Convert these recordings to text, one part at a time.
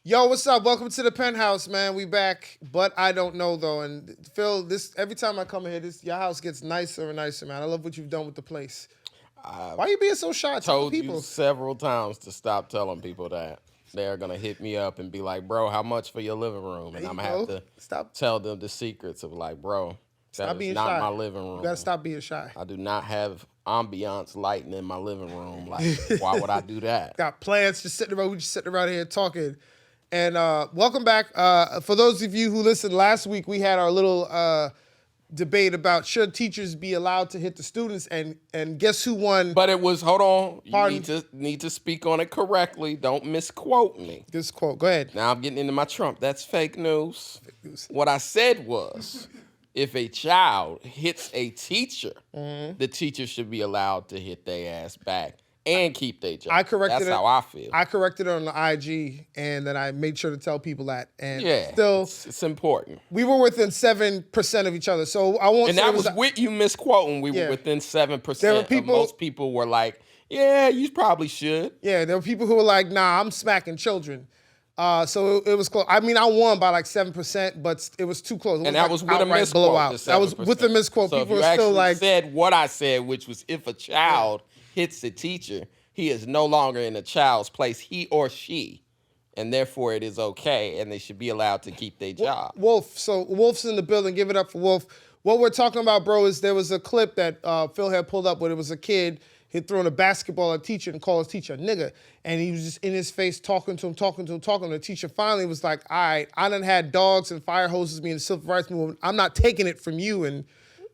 Yo, what's up? Welcome to the penthouse, man. We back, but I don't know though. And Phil, every time I come in here, your house gets nicer and nicer, man. I love what you've done with the place. Why are you being so shy? Told people? you several times to stop telling people that. They're gonna hit me up and be like, "Bro, how much for your living room?" And I'm gonna have to tell them the secrets of like, "Bro, that is not my living room. You gotta stop being shy. I do not have ambiance lighting in my living room. Like, why would I do that? Got plants just sitting around. We just sitting around here talking." And welcome back. For those of you who listened last week, we had our little debate about should teachers be allowed to hit the students, and guess who won? But it was, hold on, you need to speak on it correctly. Don't misquote me. This quote, go ahead. Now I'm getting into my Trump. That's fake news. What I said was, if a child hits a teacher, the teacher should be allowed to hit their ass back and keep their job. That's how I feel. I corrected it on the IG, and then I made sure to tell people that. And still, it's important. We were within 7% of each other, so I won't. And say that was with you misquoting. We were within 7%. There were people. Most people were like, "Yeah, you probably should." Yeah, there were people who were like, "Nah, I'm smacking children." So it was close. I mean, I won by like 7%, but it was too close. And that was with a misquote. That was with a misquote. So people if you were still like, said what I said, which was if a child hits a teacher, he is no longer in a child's place, he or she, and therefore it is okay, and they should be allowed to keep their job. Wolf. So Wolf's in the building. Give it up for Wolf. What we're talking about, bro, is there was a clip that Phil had pulled up where it was a kid he'd thrown a basketball at a teacher and called his teacher a nigga, and he was just in his face talking to him. The teacher finally was like, "All right, I done had dogs and fire hoses me in the civil rights movement. I'm not taking it from you." And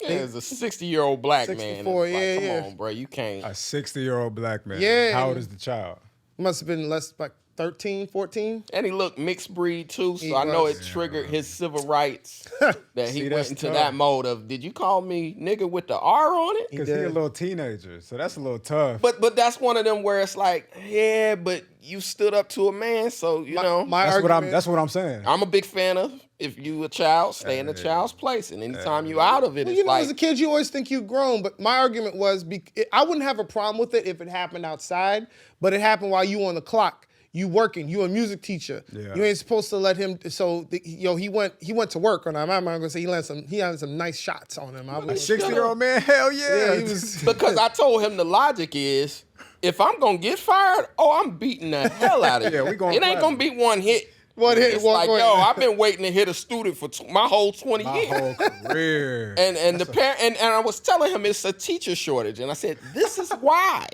there's a 60-year-old black man. 64, come on, bro, you can't. A 60-year-old black man. Yeah. How old is the child? Must have been like 13, 14. And he looked mixed breed too, so I know it triggered his civil rights that he went into that mode of, did you call me nigga with the R on it? Because he's a little teenager, so that's a little tough. But that's one of them where it's like, yeah, but you stood up to a man, so you know. That's what I'm saying. I'm a big fan of, if you a child, stay in a child's place, and anytime you out of it, it's like, as a kid, you always think you've grown. But my argument was, I wouldn't have a problem with it if it happened outside, but it happened while you on the clock. You working, you a music teacher. Yeah. You ain't supposed to let him. So he went to work on him. I'm not gonna say he had some nice shots on him. A 60-year-old man, hell yeah. He was because I told him the logic is, if I'm gonna get fired, I'm beating the hell out of you. It ain't gonna be one hit. It's like, I've been waiting to hit a student for my whole 20 years. My whole career. And the parent and I was telling him it's a teacher shortage, and I said, this is why.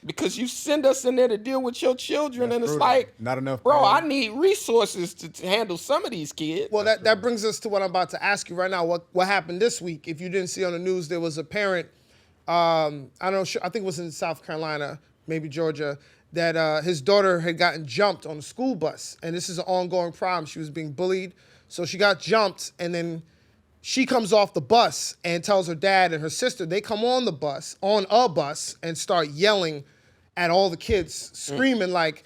Because you send us in there to deal with your children, and it's like, not enough. Bro, I need resources to handle some of these kids. Well, that brings us to what I'm about to ask you right now. What happened this week? If you didn't see on the news, there was a parent. I think it was in South Carolina, maybe Georgia, that his daughter had gotten jumped on a school bus, and this is an ongoing problem. She was being bullied, so she got jumped, and then she comes off the bus and tells her dad and her sister. They come on a bus, and start yelling at all the kids, screaming like,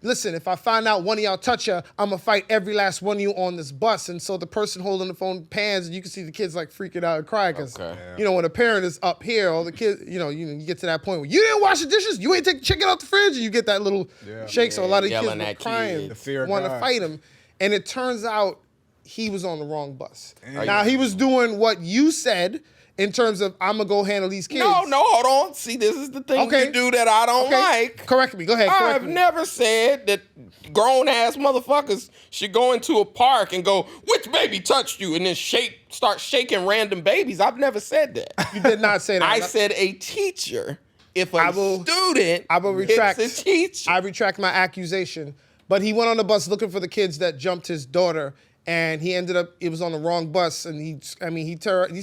"Listen, if I find out one of y'all touch her, I'm gonna fight every last one of you on this bus." And so the person holding the phone pans, and you can see the kids like freaking out and crying because, when a parent is up here, all the kids, you get to that point where you didn't wash the dishes, you ain't take the chicken out the fridge, and you get that little shake. So a lot of kids were crying, want to fight him, and it turns out he was on the wrong bus. Now he was doing what you said. In terms of, I'm going to go handle these kids. No, hold on. See, this is the thing you do that I don't like. Correct me. Go ahead. I've never said that grown-ass motherfuckers should go into a park and go, which baby touched you? And then start shaking random babies. I've never said that. You did not say that. I said a teacher. If a student hits a teacher. I retract my accusation. But he went on the bus looking for the kids that jumped his daughter. And he ended up, it was on the wrong bus, and these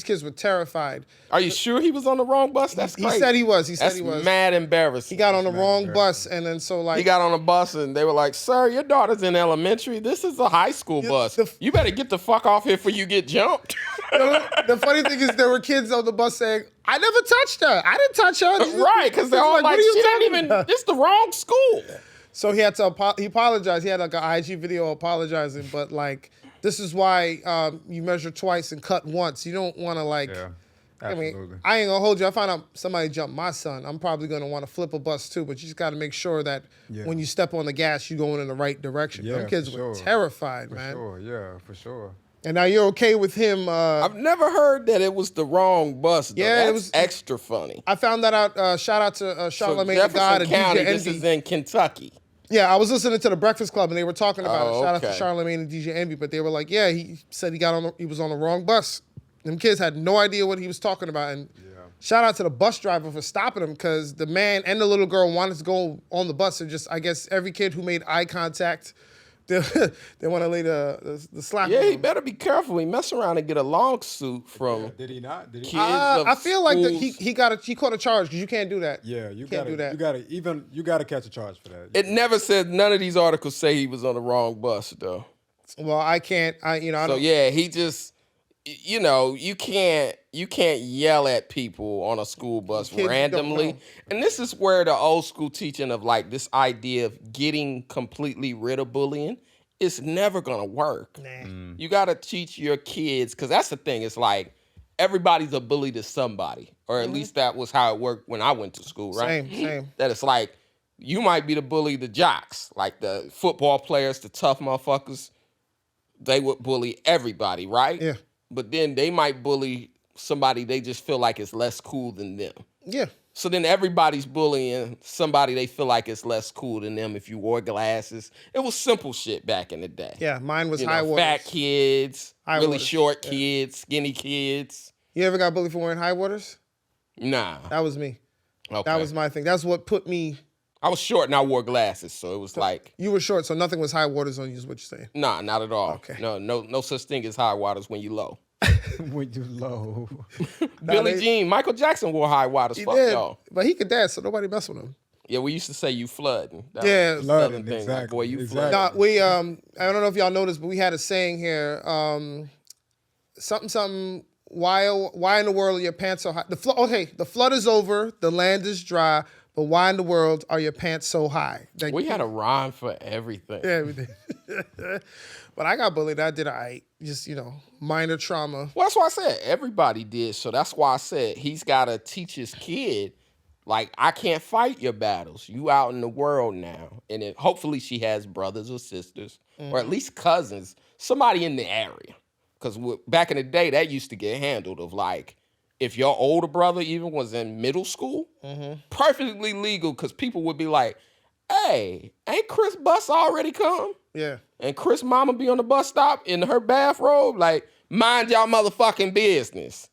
kids were terrified. Are you sure he was on the wrong bus? That's crazy. He said he was. That's mad embarrassing. He got on the wrong bus, and then he got on a bus, and they were like, "Sir, your daughter's in elementary. This is a high school bus. You better get the fuck off here before you get jumped." The funny thing is, there were kids on the bus saying, "I never touched her. I didn't touch her." Right, because they're all like, "She didn't even. This is the wrong school." So he had to apologize. He had like an IG video apologizing, but like. This is why you measure twice and cut once. You don't want to Absolutely. I ain't gonna hold you. I found out somebody jumped my son. I'm probably gonna want to flip a bus too, but you just got to make sure that when you step on the gas, you're going in the right direction. Yeah, Them kids for were sure. terrified, For man. sure, yeah, for sure. And now you're okay with him. I've never heard that it was the wrong bus. Though. Yeah, That's it was extra funny. I found that out. Shout out to Charlamagne so the God Jefferson and County, DJ this Envy. is in Kentucky. Yeah, I was listening to the Breakfast Club and they were talking about it. Shout out to okay. Charlamagne and DJ Envy, but they were like, yeah, he said he was on the wrong bus. Them kids had no idea what he was talking about, and shout out to the bus driver for stopping him because the man and the little girl wanted to go on the bus. And just, I guess, every kid who made eye contact, they want to lay the slap. Yeah, on he him. better be careful. He mess around and get a lawsuit from Did he not? Did he? kids of I feel like schools. he caught a charge because you can't do that. Yeah, you can't gotta do that. You gotta catch a charge for that. It never said, none of these articles say he was on the wrong bus, though. Well, I can't. I So don't. yeah, he just, you can't yell at people on a school bus Kids don't randomly. know. And this is where the old school teaching of like this idea of getting completely rid of bullying is never gonna work. Nah. You gotta teach your kids, because that's the thing. It's like everybody's a bully to somebody, or at least that was how it worked when I went to school, right? Same. That it's like you might be the bully to jocks, like the football players, the tough motherfuckers. They would bully everybody, right? Yeah. But then they might bully somebody they just feel like is less cool than them. Yeah. So then everybody's bullying somebody they feel like is less cool than them if you wore glasses. It was simple shit back in the day. Yeah. Mine was You high know, waters. fat kids, High really waters, short yeah. kids, skinny kids. You ever got bullied for wearing high waters? Nah. That was me. Okay. That was my thing. That's what put me. I was short and I wore glasses, so it was like, You were short, so nothing was high waters on you. Is what you're saying? nah, not at all. Okay. No such thing as high waters when you low. When you low. Billie Jean, Michael Jackson wore high waters. He Fuck did, y'all. but he could dance, so nobody messed with him. Yeah, we used to say you flooding. That Yeah. was a Flooding, Southern thing. Like, exactly, boy, you exactly. flooding. Nah, we I don't know if y'all noticed, but we had a saying here. Something. Why in the world are your pants so high? The flood is over. The land is dry. But why in the world are your pants so high? Like, We had a rhyme for everything. yeah, we did. But I got bullied. I did just minor trauma. Well, that's why I said everybody did. So that's why I said he's got to teach his kid, like, I can't fight your battles. You out in the world now. And hopefully she has brothers or sisters, or at least cousins, somebody in the area. Because back in the day, that used to get handled of like, if your older brother even was in middle school, perfectly legal, because people would be like, hey, ain't Chris' bus already come? Yeah. And Chris' mama be on the bus stop in her bathrobe, like, mind y'all motherfucking business.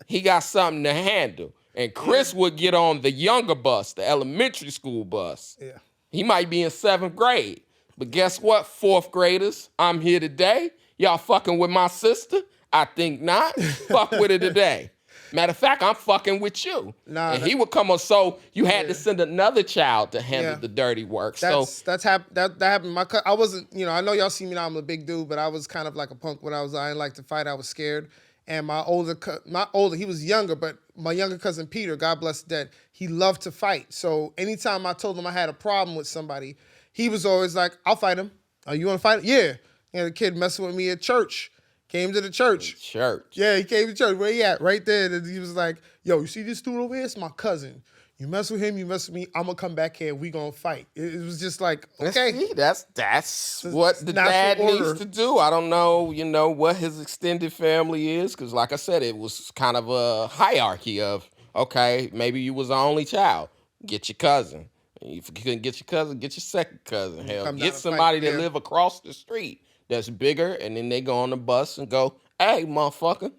He got something to handle. And Chris would get on the younger bus, the elementary school bus. Yeah. He might be in 7th grade. But guess what, 4th graders? I'm here today. Y'all fucking with my sister? I think not. Fuck with her today. Matter of fact, I'm fucking with you. Nah, and he would come on, so you had to send another child to handle Yeah. the dirty work. That happened. I wasn't, I know y'all see me now, I'm a big dude, but I was kind of like a punk when I didn't like to fight. I was scared. And my older, he was younger, but my younger cousin Peter, God bless the dead, he loved to fight. So anytime I told him I had a problem with somebody, he was always like, I'll fight him. Oh, you want to fight him? Yeah. And the kid messing with me at church. Came to the church. Church. Yeah, he came to church. Where he at? Right there. And he was like, yo, you see this dude over here? It's my cousin. You mess with him, you mess with me, I'm going to come back here. We going to fight. It was just like, okay. See, that's what the natural dad order. needs to do. I don't know, what his extended family is, because like I said, it was kind of a hierarchy of, okay, maybe you was the only child. Get your cousin. If you couldn't get your cousin, get your second cousin. Hell, Come down get and somebody fight, that yeah. live across the street that's bigger, and then they go on the bus and go, hey, motherfucker.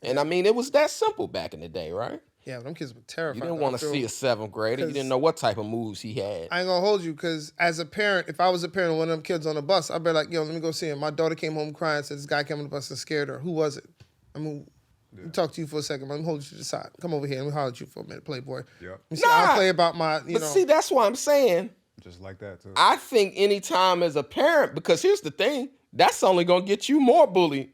And I mean, it was that simple back in the day, right? Yeah, them kids were terrified. You didn't though. want I to feel- see a 7th grader. You 'cause- didn't know what type of moves he had. I ain't gonna hold you, because as a parent, if I was a parent of one of them kids on the bus, I'd be like, yo, let me go see him. My daughter came home crying and said, this guy came on the bus and scared her. Who was it? I'm gonna talk to you for a second. I'm gonna hold you to the side. Come over here. Let me holler at you for a minute, Playboy. Yep. Let me see, I'll Nah. play about my, But see, that's why I'm saying, Just like that too. I think anytime as a parent, because here's the thing, that's only gonna get you more bullied.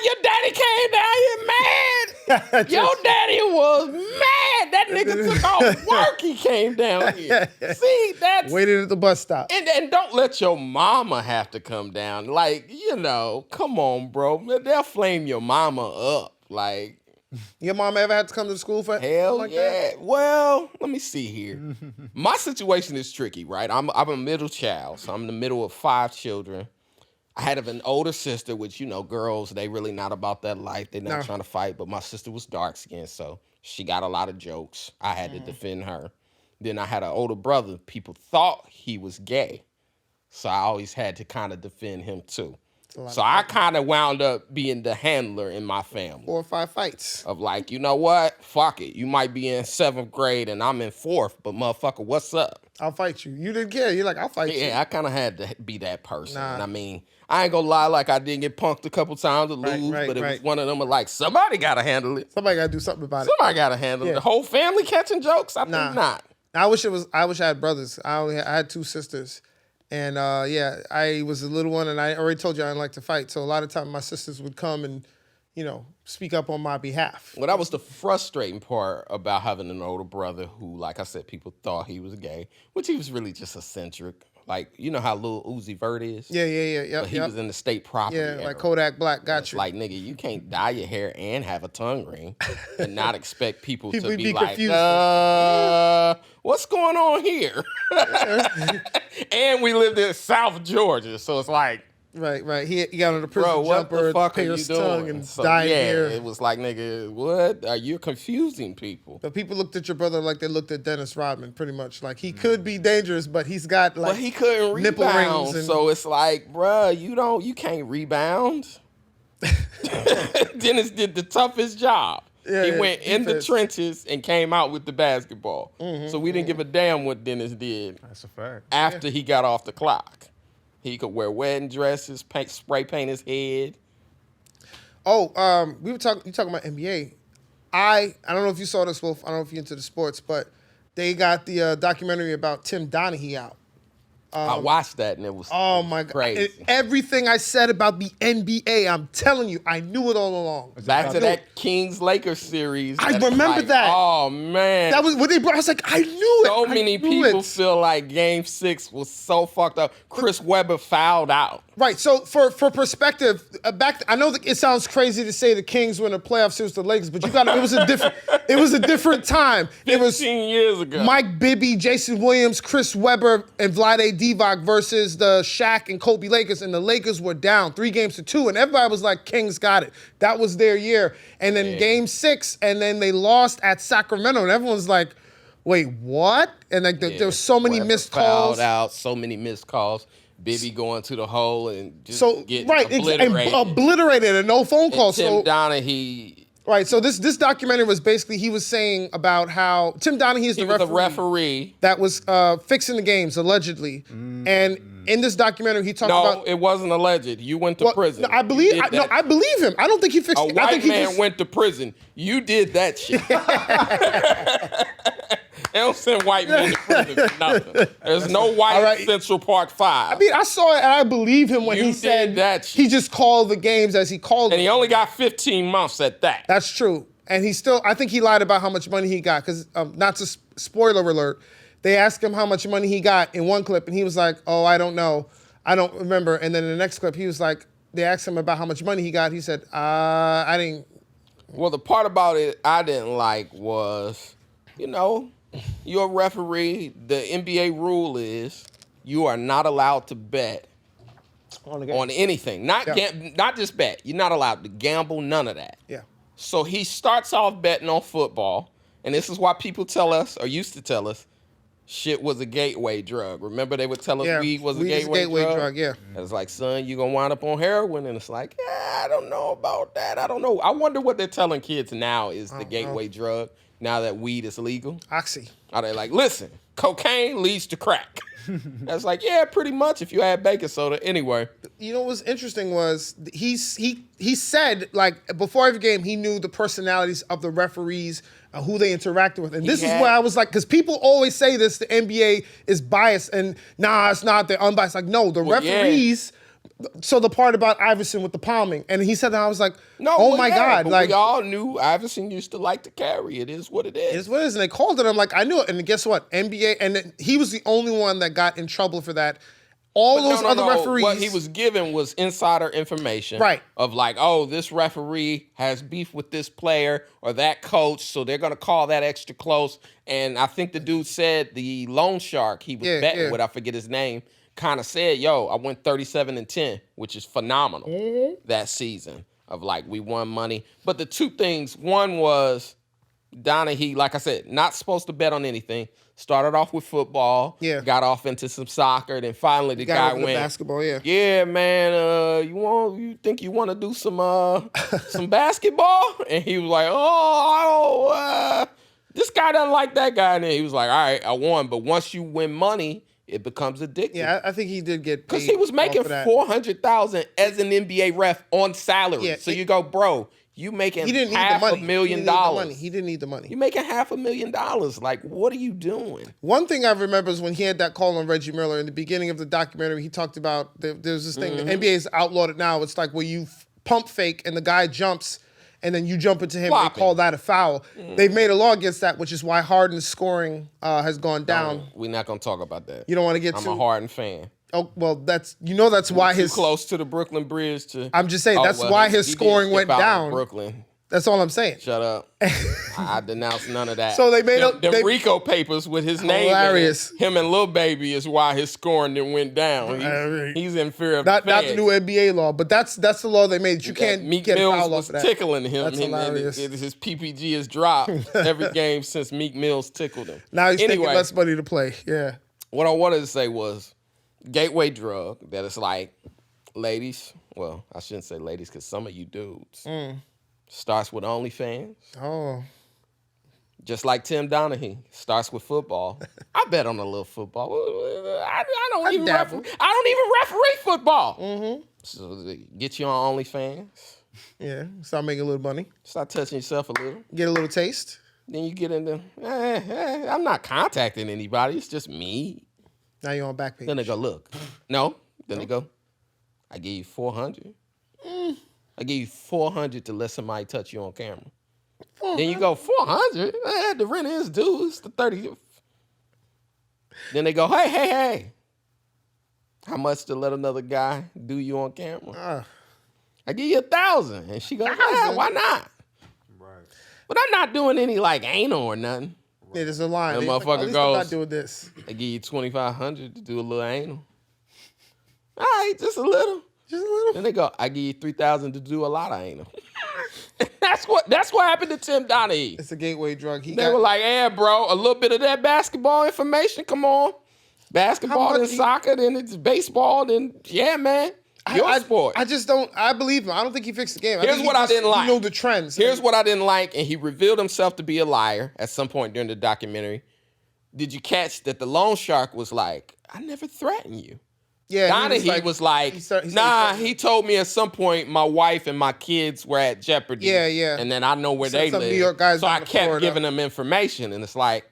Your daddy came down here mad. Your daddy was mad. That nigga took off work. He came down here. See, that's waited at the bus stop. and don't let your mama have to come down. Like, come on, bro. They'll flame your mama up. Like, Your mom ever had to come to the school for Hell like yeah. that? Well, let me see here. My situation is tricky, right? I'm a middle child, so I'm in the middle of 5 children. I had an older sister, which, girls, they really not about that life. They're not trying to fight, but my sister was dark-skinned, so she got a lot of jokes. I had to defend her. Then I had an older brother. People thought he was gay, so I always had to kind of defend him, too. So I kind of wound up being the handler in my family. 4 or 5 fights. Of like, you know what? Fuck it. You might be in 7th grade and I'm in 4th, but motherfucker, what's up? I'll fight you. You didn't care. You're like, I'll fight you. Yeah, I kind of had to be that person. And I mean, I ain't gonna lie, like I did get punked a couple times to lose, but it was one of them like, somebody gotta handle it. Somebody gotta do something about it. Somebody gotta handle it. The whole family catching jokes? I think not. I wish I had brothers. I had 2 sisters. And I was a little one, and I already told you I didn't like to fight. So a lot of times my sisters would come and, speak up on my behalf. Well, that was the frustrating part about having an older brother who, like I said, people thought he was gay, which he was really just eccentric. Like, you know how Lil Uzi Vert is? Yeah. But he was in the state property era. Like Kodak Black, got you. Like, nigga, you can't dye your hair and have a tongue ring and not expect people to be like, confused. What's going on here? And we lived in South Georgia, so it's like, Right. He got on the prison bro, what jumper, the fuck are you pierced tongue, doing? and So, dyed hair. it was like, nigga, what? You're confusing people. But people looked at your brother like they looked at Dennis Rodman, pretty much. Like, he could be dangerous, but he's got, like, But he couldn't nipple rebound, rings. And, so it's like, bruh, you can't rebound. Dennis did the toughest job. He went in the trenches and came out with the basketball. So we didn't give a damn what Dennis did. That's a fact. After he got off the clock. He could wear wedding dresses, spray paint his head. you talking about NBA. I don't know if you saw this, Wolf. I don't know if you're into the sports, but they got the documentary about Tim Donaghy out. I watched that and it was my crazy. God. Everything I said about the NBA, I'm telling you, I knew it all along. Back to that Kings-Lakers series. I remember that. Oh, man. That was what they brought. I was like, I knew it. So many people feel like Game 6 was so fucked up. Chris Webber fouled out. Right. So for perspective, I know that it sounds crazy to say the Kings were in a playoff series with the Lakers, but it was a different time. It was 15 years ago. Mike Bibby, Jason Williams, Chris Webber, and Vlade Divac versus the Shaq and Kobe Lakers, and the Lakers were down 3-2, and everybody was like, Kings got it. That was their year. And then Game 6, and then they lost at Sacramento, and everyone's like, wait, what? And like there were so many Webber missed calls. Fouled out, so many missed calls. Bibby going to the hole and just getting obliterated and no phone calls. Tim Donaghy. Right, so this documentary was basically, he was saying about how Tim Donaghy is the referee that was fixing the games, allegedly. And in this documentary, he talked about... No, it wasn't alleged. You went to prison. I believe him. I don't think he fixed it. A white man went to prison. You did that shit. They don't send white men to prison for nothing. There's no white Central Park 5. I mean, I saw it and I believe him when he said that he just called the games as he called them. And he only got 15 months at that. That's true. And I think he lied about how much money he got, because not to spoiler alert, they asked him how much money he got in one clip, and he was like, oh, I don't know. I don't remember. And then in the next clip, he was like, they asked him about how much money he got. He said, I didn't. Well, the part about it I didn't like was, you're a referee. The NBA rule is you are not allowed to bet on anything. Not just bet. You're not allowed to gamble, none of that. Yeah. So he starts off betting on football, and this is why people tell us, or used to tell us, shit was a gateway drug. Remember they would tell us weed was a gateway drug? Yeah. And it's like, son, you're going to wind up on heroin. And it's like, I don't know about that. I don't know. I wonder what they're telling kids now is the gateway drug, now that weed is legal. Oxy. Are they like, listen, cocaine leads to crack? That's like, yeah, pretty much if you add baking soda. Anyway. You know what was interesting was he said, like, before every game, he knew the personalities of the referees, who they interacted with. And this is where I was like, because people always say this, the NBA is biased, and nah, it's not, they're unbiased. Like, no, the referees... So the part about Iverson with the palming, and he said that, I was like, God. But like, we all knew Iverson used to like to carry. It is what it is. It is what it is. And they called it. I'm like, I knew it. And guess what? NBA, and he was the only one that got in trouble for that All those other referees. What he was given was insider information. Right. Of like, oh, this referee has beef with this player or that coach, so they're going to call that extra close. And I think the dude said the loan shark he was betting with, I forget his name, kind of said, yo, I went 37-10, which is phenomenal that season of like, we won money. But the two things, one was Donahue, like I said, not supposed to bet on anything. Started off with football, got off into some soccer, then finally the guy went basketball. Yeah, man, you think you want to do some some basketball? And he was like, this guy doesn't like that guy. And then he was like, all right, I won, but once you win money, it becomes addictive. Yeah, I think he did get paid because he was making $400,000 as an NBA ref on salary. Yeah, so you go, bro. You making $500,000. He didn't need the money. You making $500,000. Like, what are you doing? One thing I remember is when he had that call on Reggie Miller in the beginning of the documentary, he talked about there's this thing, the NBA's outlawed it now. It's like where you pump fake and the guy jumps and then you jump into him and they call that a foul. They've made a law against that, which is why Harden's scoring has gone down. We're not going to talk about that. You don't want to get I'm a Harden fan. Oh, well, that's why his... Too close to the Brooklyn Bridge to... I'm just saying, that's why his scoring went down. Brooklyn. That's all I'm saying. Shut up. I denounce none of that. So they made the RICO papers with his name hilarious. In it. Him and Lil Baby is why his scoring then went down. He's in fear of not the new NBA law, but that's the law they made. You can't get a foul off of that. Tickling him. That's hilarious. His PPG has dropped every game since Meek Mill's tickled him. Now he's taking less money to play. Yeah. What I wanted to say was gateway drug that it's like, ladies, well, I shouldn't say ladies because some of you dudes, starts with OnlyFans. Oh. Just like Tim Donahue, starts with football. I bet on a little football. I don't even referee football. So get you on OnlyFans. Yeah, start making a little money. Start touching yourself a little. Get a little taste. Then you get into, I'm not contacting anybody. It's just me. Now you're on Backpage. Then they go, look. No. Then they go, I give you $400. I give you $400 to let somebody touch you on camera. 400? Then you go, $400? The rent is due. It's the 30th. Then they go, hey. How much to let another guy do you on camera? I give you $1,000. And she goes, why not? Right. But I'm not doing any like anal or nothing. Yeah, there's a line. And motherfucker goes, I'm not doing this. I give you $2,500 to do a little anal. All right, just a little. Just a little. Then they go, I give you $3,000 to do a lot of anal. That's what happened to Tim Donahue. It's a gateway drug. They were like, yeah, bro, a little bit of that basketball information, come on. Basketball, then soccer, then it's baseball, then, yeah, man. Your sport. I just don't, I believe him. I don't think he fixed the game. Here's what I didn't like. You know the trends. Here's what I didn't like, and he revealed himself to be a liar at some point during the documentary. Did you catch that the loan shark was like, I never threatened you? Yeah, Donahue was like, he told me at some point my wife and my kids were at jeopardy. Yeah. And then I know where they live. New York guys so I kept giving them information, and it's like,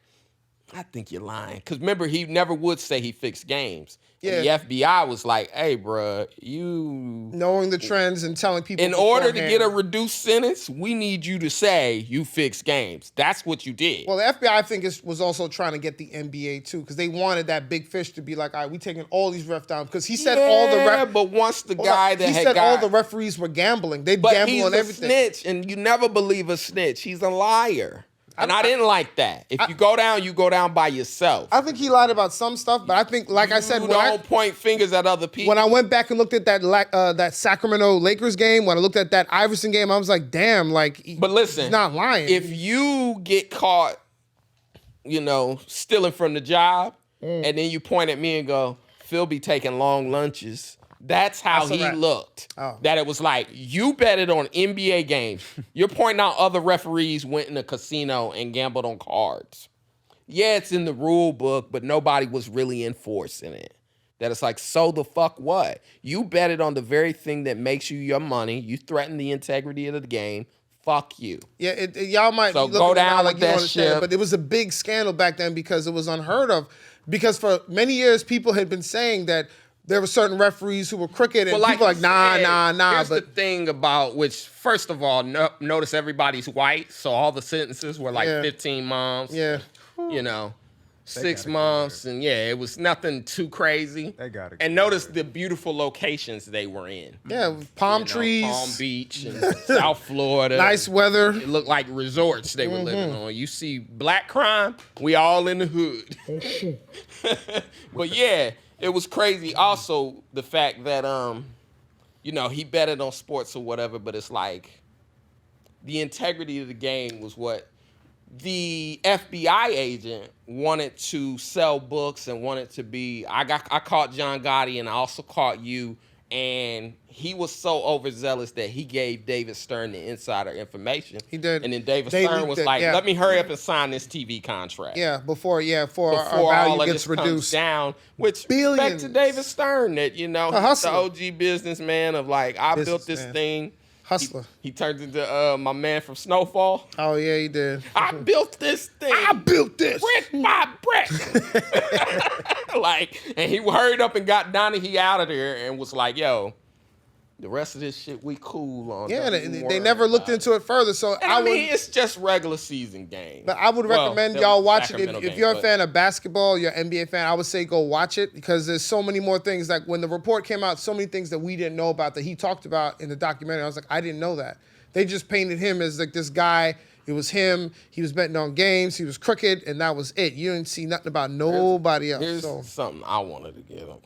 I think you're lying. Because remember, he never would say he fixed games. Yeah. And the FBI was like, hey, bro, you... Knowing the trends and telling people... In order to get a reduced sentence, we need you to say you fixed games. That's what you did. Well, the FBI, I think, was also trying to get the NBA, too, because they wanted that big fish to be like, all right, we taking all these refs down. Because he said all the refs... Yeah, but once the guy that he had said all the referees were gambling. They'd gamble on everything. But he's a snitch, and you never believe a snitch. He's a liar. And I didn't like that. If you go down by yourself. I think he lied about some stuff, but I think, like I said, don't point fingers at other people. When I went back and looked at that Sacramento Lakers game, when I looked at that Iverson game, I was like, damn, but listen, he's not lying. If you get caught, stealing from the job, and then you point at me and go, Phil be taking long lunches. That's how he looked. Oh. That it was like, you betted on NBA games. You're pointing out other referees went in a casino and gambled on cards. Yeah, it's in the rule book, but nobody was really enforcing it. That it's like, so the fuck what? You betted on the very thing that makes you your money. You threatened the integrity of the game. Fuck you. Yeah, y'all might so be looking go down like with that shit. But it was a big scandal back then because it was unheard of. Because for many years, people had been saying that there were certain referees who were crooked, and people were like, nah. Here's the thing about which, first of all, notice everybody's white, so all the sentences were like 15 months. Yeah. 6 months, and it was nothing too crazy. They got it. And notice the beautiful locations they were in. Yeah, palm trees, Palm Beach and South Florida. nice weather. It looked like resorts they were living on. You see black crime, we all in the hood. But it was crazy. Also, the fact that he betted on sports or whatever, but it's like the integrity of the game was what the FBI agent wanted to sell books and wanted to be. I caught John Gotti and I also caught you, and he was so overzealous that he gave David Stern the insider information. He did. And then David Stern was like, "Let me hurry up and sign this TV contract." Yeah, before our Before value all of gets this reduced comes down, which Billions. back to David Stern, that A the hustler. OG businessman of like, I built this Businessman. thing. Hustler. He turned into my man from Snowfall. Oh yeah, he did. I built this thing. I built this. Brick by brick. And he hurried up and got Donahue out of there and was like, "Yo, the rest of this shit we cool on." Yeah, Don't you they worry never looked about into it further. So And I mean, it's just regular season game. But I would recommend that y'all was watch it. Sacramento If game, you're a but- fan of basketball, you're an NBA fan, I would say go watch it because there's so many more things. Like when the report came out, so many things that we didn't know about that he talked about in the documentary. I was like, I didn't know that. They just painted him as like this guy. It was him. He was betting on games. He was crooked, and that was it. You didn't see nothing about nobody else. Here's So something I wanted to get on.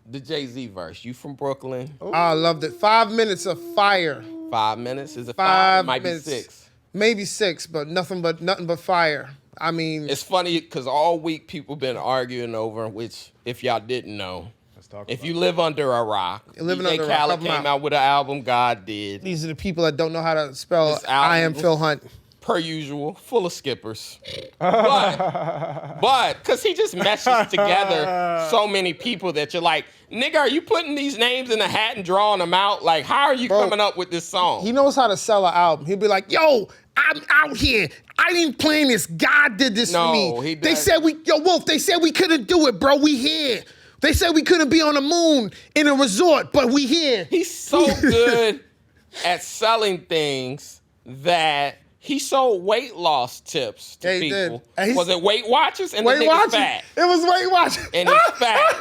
The Jay-Z verse. You from Brooklyn? I loved it. 5 minutes of fire. 5 minutes? Is it 5? 5 It might minutes. be 6. Maybe 6, but nothing but fire. I mean, It's funny because all week people been arguing over, which if y'all didn't know, Let's talk if about you live under a rock, Living DJ Under a Rock, Khaled help 'em came out. out with an album, God Did. these are the people that don't know how to spell This album I am was- Phil Hunt. Per usual, full of skippers. But, because he just meshes together so many people that you're like, nigga, are you putting these names in a hat and drawing them out? Like, how are you Bro, coming up with this song? He knows how to sell an album. He'll be like, yo, I'm out here. I didn't plan this. God did this for me. he They does. said Wolf, they said we couldn't do it, bro. We here. They said we couldn't be on the moon in a resort, but we here. He's so good at selling things that he sold weight loss tips to Yeah, he did. people. And he's- Was it Weight Watchers? And Weight the nigga's Watchers. fat. It was Weight Watchers. And he's fat.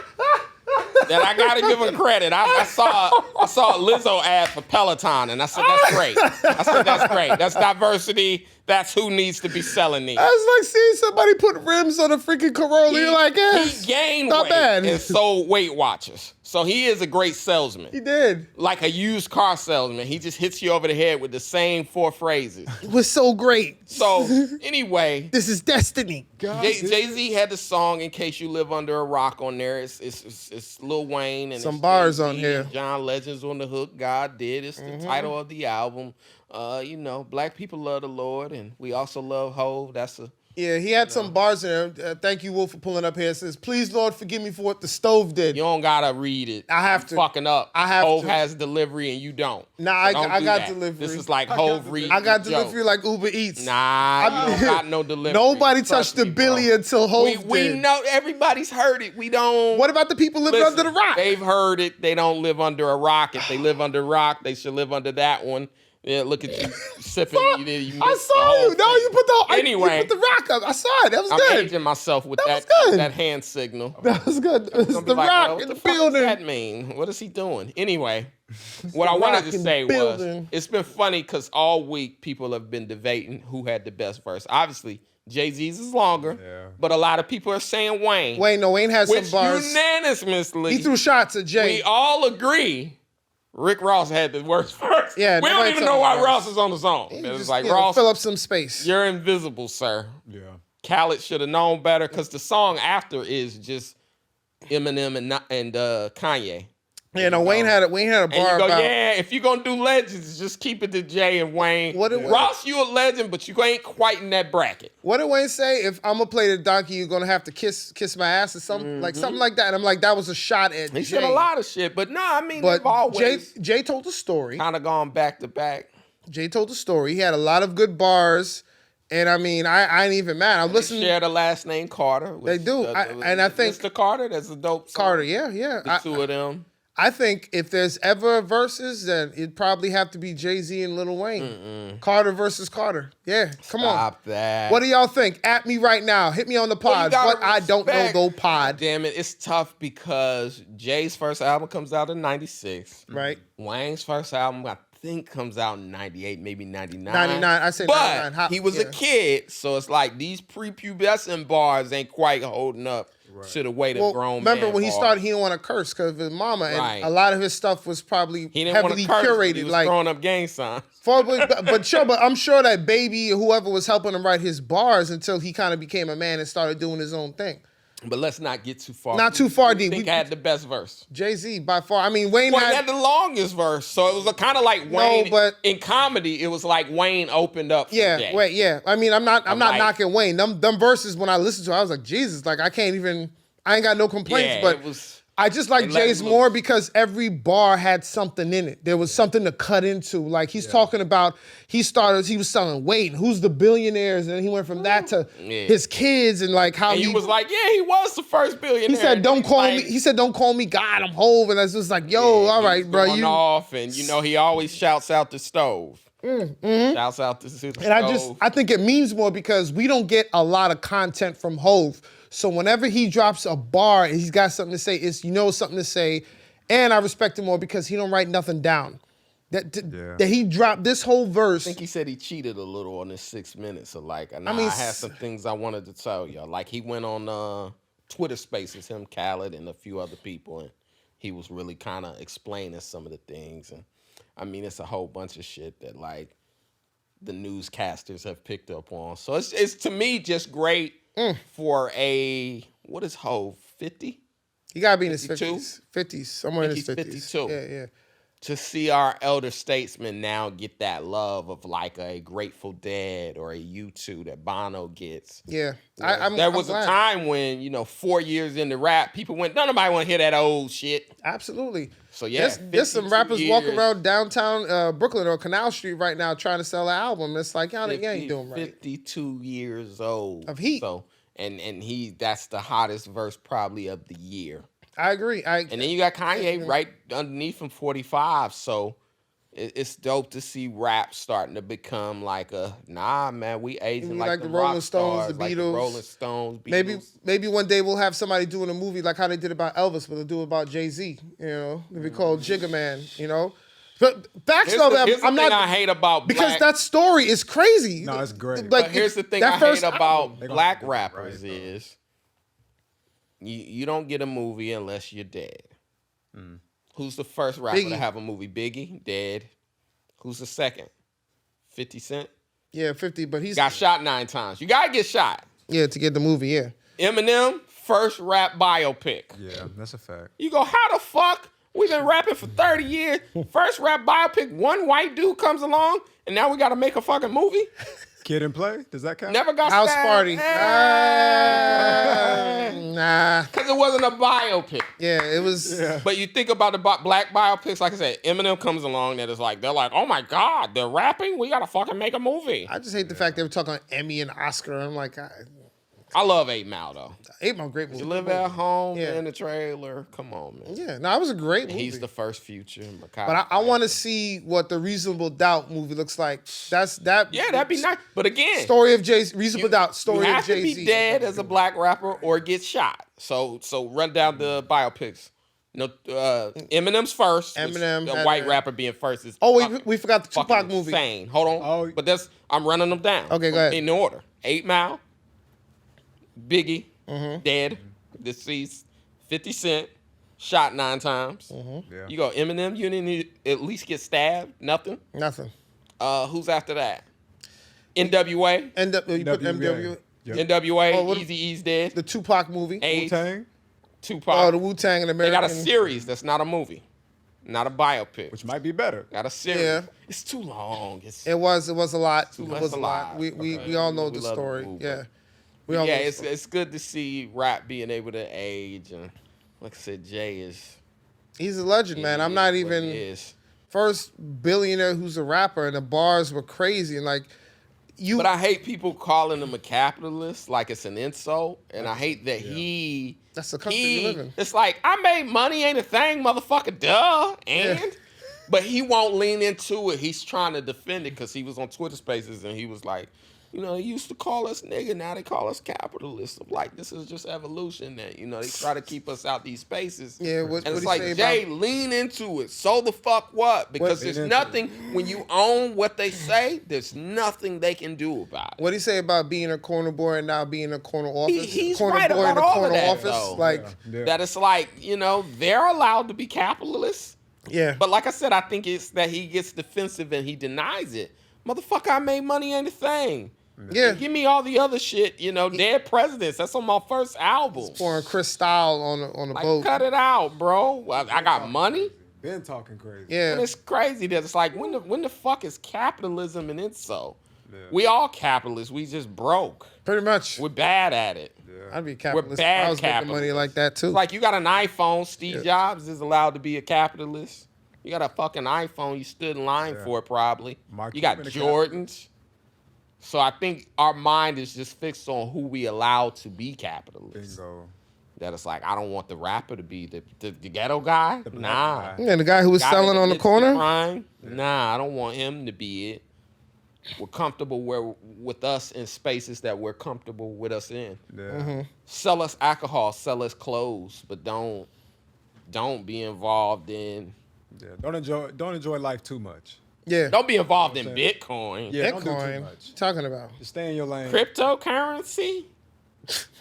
That I gotta give him credit. I saw a Lizzo ad for Peloton, and I said that's great. That's great. That's diversity. That's who needs to be selling these. That's like seeing somebody put rims on a freaking Corolla. You're like, yeah, he gained not weight bad. and sold Weight Watchers. So he is a great salesman. He did. Like a used car salesman. He just hits you over the head with the same 4 phrases. It was so great. So anyway, This is destiny. Jay-Z had the song "In Case You Live Under a Rock" on there. It's Lil Wayne and Some it's bars Jay-Z on here. and John Legend's on the hook. God Did. It's the title of the album. Black people love the Lord, and we also love Hov. That's a Yeah, he had some bars in there. Thank you, Wolf, for pulling up here. It says, please, Lord, forgive me for what the stove did. you don't gotta read it. I have to. You fucking up. I have Hov to. has delivery and you don't. Nah, So don't I do got that. delivery. This is like Hov read. I got the joke. delivery like Uber Eats. Nah, you don't got no delivery. Nobody Trust touched the me, bro. Billy until Hov We did. know everybody's heard it. We don't. What about the people living Listen, under the rock? They've heard it. They don't live under a rock. If they live under a rock, they should live under that one. Yeah, look at you sipping. You I missed the saw whole you. No, thing. you put the Anyway. you put the rock up. I saw it. That was I'm good. aging myself with That that was good. that hand signal. That was good. It's Gonna be the like, rock well, what in the fuck does building. that mean? What is he doing? Anyway, what I rock wanted to in say the was, building. it's been funny because all week people have been debating who had the best verse. Obviously, Jay-Z's is longer, Yeah. but a lot of people are saying Wayne. Wayne had some which bars. unanimously, He threw shots at Jay. we all agree Rick Ross had the worst verse. Yeah, we don't nobody even talking know why about Ross is on the song. He It's just, like, you know, Ross, fill up some space. you're invisible, sir. Yeah. Khaled should have known better because the song after is just Eminem and Kanye. Yeah, no, Wayne had a And you bar go, about. yeah, if you're going to do legends, just keep it to Jay and Wayne. What it was- Ross, you a legend, but you ain't quite in that bracket. What did Wayne say? If I'm gonna play the donkey, you're gonna have to kiss my ass or something something like that. And I'm like, that was a shot at He Jay. said a lot of shit, but no, I mean, But they've always Jay told the story. kind of gone back to back. Jay told the story. He had a lot of good bars, and I mean, I ain't even mad. I'm listening. Share the last name Carter. They do. I think- Mr. Carter, that's a dope song. Carter, yeah. The two of them. I think if there's ever a versus, then it'd probably have to be Jay-Z and Lil Wayne. Carter versus Carter. Yeah, come on. Stop that. What do y'all think? At me right now. Hit me on the pod. Well, What I don't know though pod. Damn it, it's tough because Jay's first album comes out in 96. Right. Wayne's first album, I think, comes out in 98, maybe 99. 99. I say but 99. He was a kid, so it's like these prepubescent bars ain't quite holding up to the weight of grown remember man when he bars. started, he didn't want to curse because of his mama, and a lot of his stuff was probably He didn't heavily want to curse, curated. he was like throwing up gang signs. but I'm sure that Baby or whoever was helping him write his bars until he kind of became a man and started doing his own thing. But let's not get too far. Not too far deep. I think I had the best verse. Jay-Z by far. I mean, Wayne Well, he had the longest verse, so it was kind of like Wayne. but in comedy, it was like Wayne opened up. For Jay. wait, yeah. I mean, I'm not knocking Wayne. Them verses when I listened to it, I was like, Jesus, like I ain't got no complaints, but I just like Jay's more because every bar had something in it. There was something to cut into. Like he's talking about, he was selling weight, who's the billionaires, and then he went from that to his kids and like how and he was like, he was the first billionaire. He said, "Don't call me." He said, "Don't call me God. I'm Hov." And I was just like, "Yo, all right, bro." Going off, and he always shouts out the stove. Shouts out to the stove. And I think it means more because we don't get a lot of content from Hov. So whenever he drops a bar and he's got something to say, it's something to say. And I respect him more because he don't write nothing down. That he dropped this whole verse. I think he said he cheated a little on his 6 minutes. So like, I had some things I wanted to tell y'all. Like he went on Twitter Spaces, him, Khaled, and a few other people, and he was really kind of explaining some of the things. And I mean, it's a whole bunch of shit that like the newscasters have picked up on. So it's to me just great. For what is Hov, 50? He gotta be in his 50s. 50s, somewhere in his 50s. 52. Yeah. To see our elder statesmen now get that love of like a Grateful Dead or a U2 that Bono gets. Yeah. There was a time when, 4 years into rap, people went, nobody want to hear that old shit. Absolutely. So yeah, there's some rappers walking around downtown Brooklyn or Canal Street right now trying to sell an album. It's like, y'all ain't doing right. 52 years old. Of heat. So, and that's the hottest verse probably of the year. I agree. And then you got Kanye right underneath him, 45. So it's dope to see rap starting to become like we aging like the Rolling Stones, the like Beatles. The Rolling Stones, Beatles. Maybe one day we'll have somebody doing a movie like how they did about Elvis, but they'll do it about Jay-Z. It'll be called Jigga Man. But facts though, I'm not. I hate about because that story is crazy. No, it's great. Like, but here's the thing I hate about black rappers is you don't get a movie unless you're dead. Who's the first rapper to have a movie? Biggie, dead. Who's the second? 50 Cent? Yeah, 50, but he's got shot 9 times. You gotta get shot. Yeah, to get the movie, yeah. Eminem, first rap biopic. Yeah, that's a fact. You go, how the fuck? We've been rapping for 30 years. First rap biopic, one white dude comes along, and now we gotta make a fucking movie? Kid and Play? Does that count? Never got House stabbed. Party. Nah. Because it wasn't a biopic. Yeah, it was. Yeah. But you think about the black biopics, like I said, Eminem comes along that is like, they're like, oh my God, they're rapping? We gotta fucking make a movie. I just hate the fact they were talking Emmy and Oscar. I'm like, I love 8 Mile though. 8 Mile, great movie. You live at home in the trailer. Come on, man. Yeah, no, it was a great movie. He's the first Future. But I want to see what the Reasonable Doubt movie looks like. Yeah, that'd be nice. But again, story of Jay-Z, Reasonable Doubt, story of Jay-Z. You have to be dead as a black rapper or get shot. So run down the biopics. Eminem's first. Eminem, the white rapper being first is. We forgot the Tupac movie. Insane. Hold on. But I'm running them down. Okay, go ahead. In order: 8 Mile, Biggie, dead, deceased. 50 Cent, shot 9 times. Yeah. You go Eminem. You didn't need at least get stabbed. Nothing. Who's after that? NWA. NWA. NWA. Eazy-E's dead. The Tupac movie. Wu-Tang. Tupac. Oh, the Wu-Tang and American. They got a series that's not a movie, not a biopic. Which might be better. Got a series. Yeah. It's too long. It was a lot. Too It was a lot. We all know the story. Yeah. It's good to see rap being able to age, and like I said, he's a legend, man. I'm not even first billionaire who's a rapper, and the bars were crazy, and like But I hate people calling him a capitalist like it's an insult, and I hate that That's the country you live in. It's like, I made money ain't a thing, motherfucker, duh, and... Yeah. But he won't lean into it. He's trying to defend it because he was on Twitter Spaces and he was like, you know, they used to call us nigga, now they call us capitalists. I'm like, this is just evolution. That they try to keep us out these spaces. Yeah, and it's like, Jay, lean into it. So the fuck what? Because there's nothing, when you own what they say, there's nothing they can do about it. What do you say about being a corner boy and now being a corner office? He's corner right boy about in a all corner of that, office? though. Like, that it's like, you know, they're allowed to be capitalists. Yeah. But like I said, I think it's that he gets defensive and he denies it. Motherfucker, I made money ain't a thing. Yeah. Give me all the other shit, you know, Dead Presidents. That's on my first album. Pouring Cristal on the boat. Cut it out, bro. I got money. Been talking crazy. Yeah. And it's crazy that it's like, when the fuck is capitalism an insult? Yeah. We all capitalists. We just broke. Pretty much. We're bad at it. Yeah. I'd be a capitalist. We're bad I was making money capitalists. like that too. It's like you got an iPhone. Steve Jobs is allowed to be a capitalist. You got a fucking iPhone. You stood in line for it probably. Mark You got Cuban, a Jordans. So I think our mind is just fixed on who we allow to be capitalists. Bingo. That it's like, I don't want the rapper to be the ghetto guy. black Nah. guy. Yeah, the guy who was Guy selling that on the admits to corner. crime, nah, I don't want him to be it. We're comfortable with us in spaces that we're comfortable with us in. Yeah. Mm-hmm. Sell us alcohol, sell us clothes, but don't be involved in. Yeah. Don't enjoy life too much. Yeah. Don't be involved in Bitcoin. Yeah. Don't do too Bitcoin. much. Talking about. Just stay in your lane. Cryptocurrency.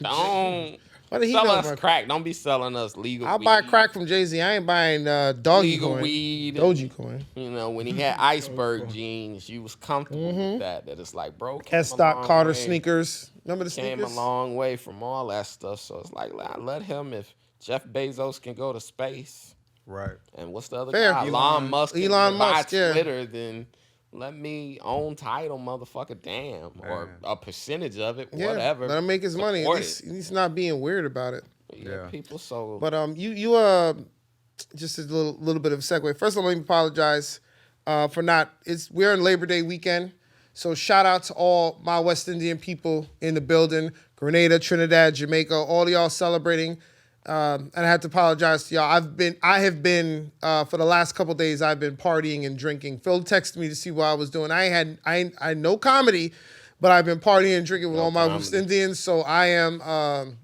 Don't What did he sell know us about crack. Don't be selling us legal. I'll weed. buy crack from Jay-Z. I ain't buying doggy Legal coin. weed. Dogecoin. You know, when he had iceberg jeans, you was comfortable with that. That it's like, bro, came a S-Stock long Carter way. sneakers. Remember the Came sneakers? a long way from all that stuff. So it's like, let him. If Jeff Bezos can go to space, Right. and what's the other Fair. guy? Elon Musk. can Elon buy Musk, yeah. Twitter, then let me own title, motherfucker. Damn, or Man. a percentage of it, Yeah, whatever. let him make his money. At Support least it. he's not being weird about it. Yeah, people so. But you just a little bit of a segue. First of all, let me apologize for not. We're in Labor Day weekend, so shout out to all my West Indian people in the building, Grenada, Trinidad, Jamaica, all of y'all celebrating. And I have to apologize to y'all. I have been for the last couple days. I've been partying and drinking. Phil texted me to see what I was doing. I had no comedy, but I've been partying and drinking with all my West Indians. So I am.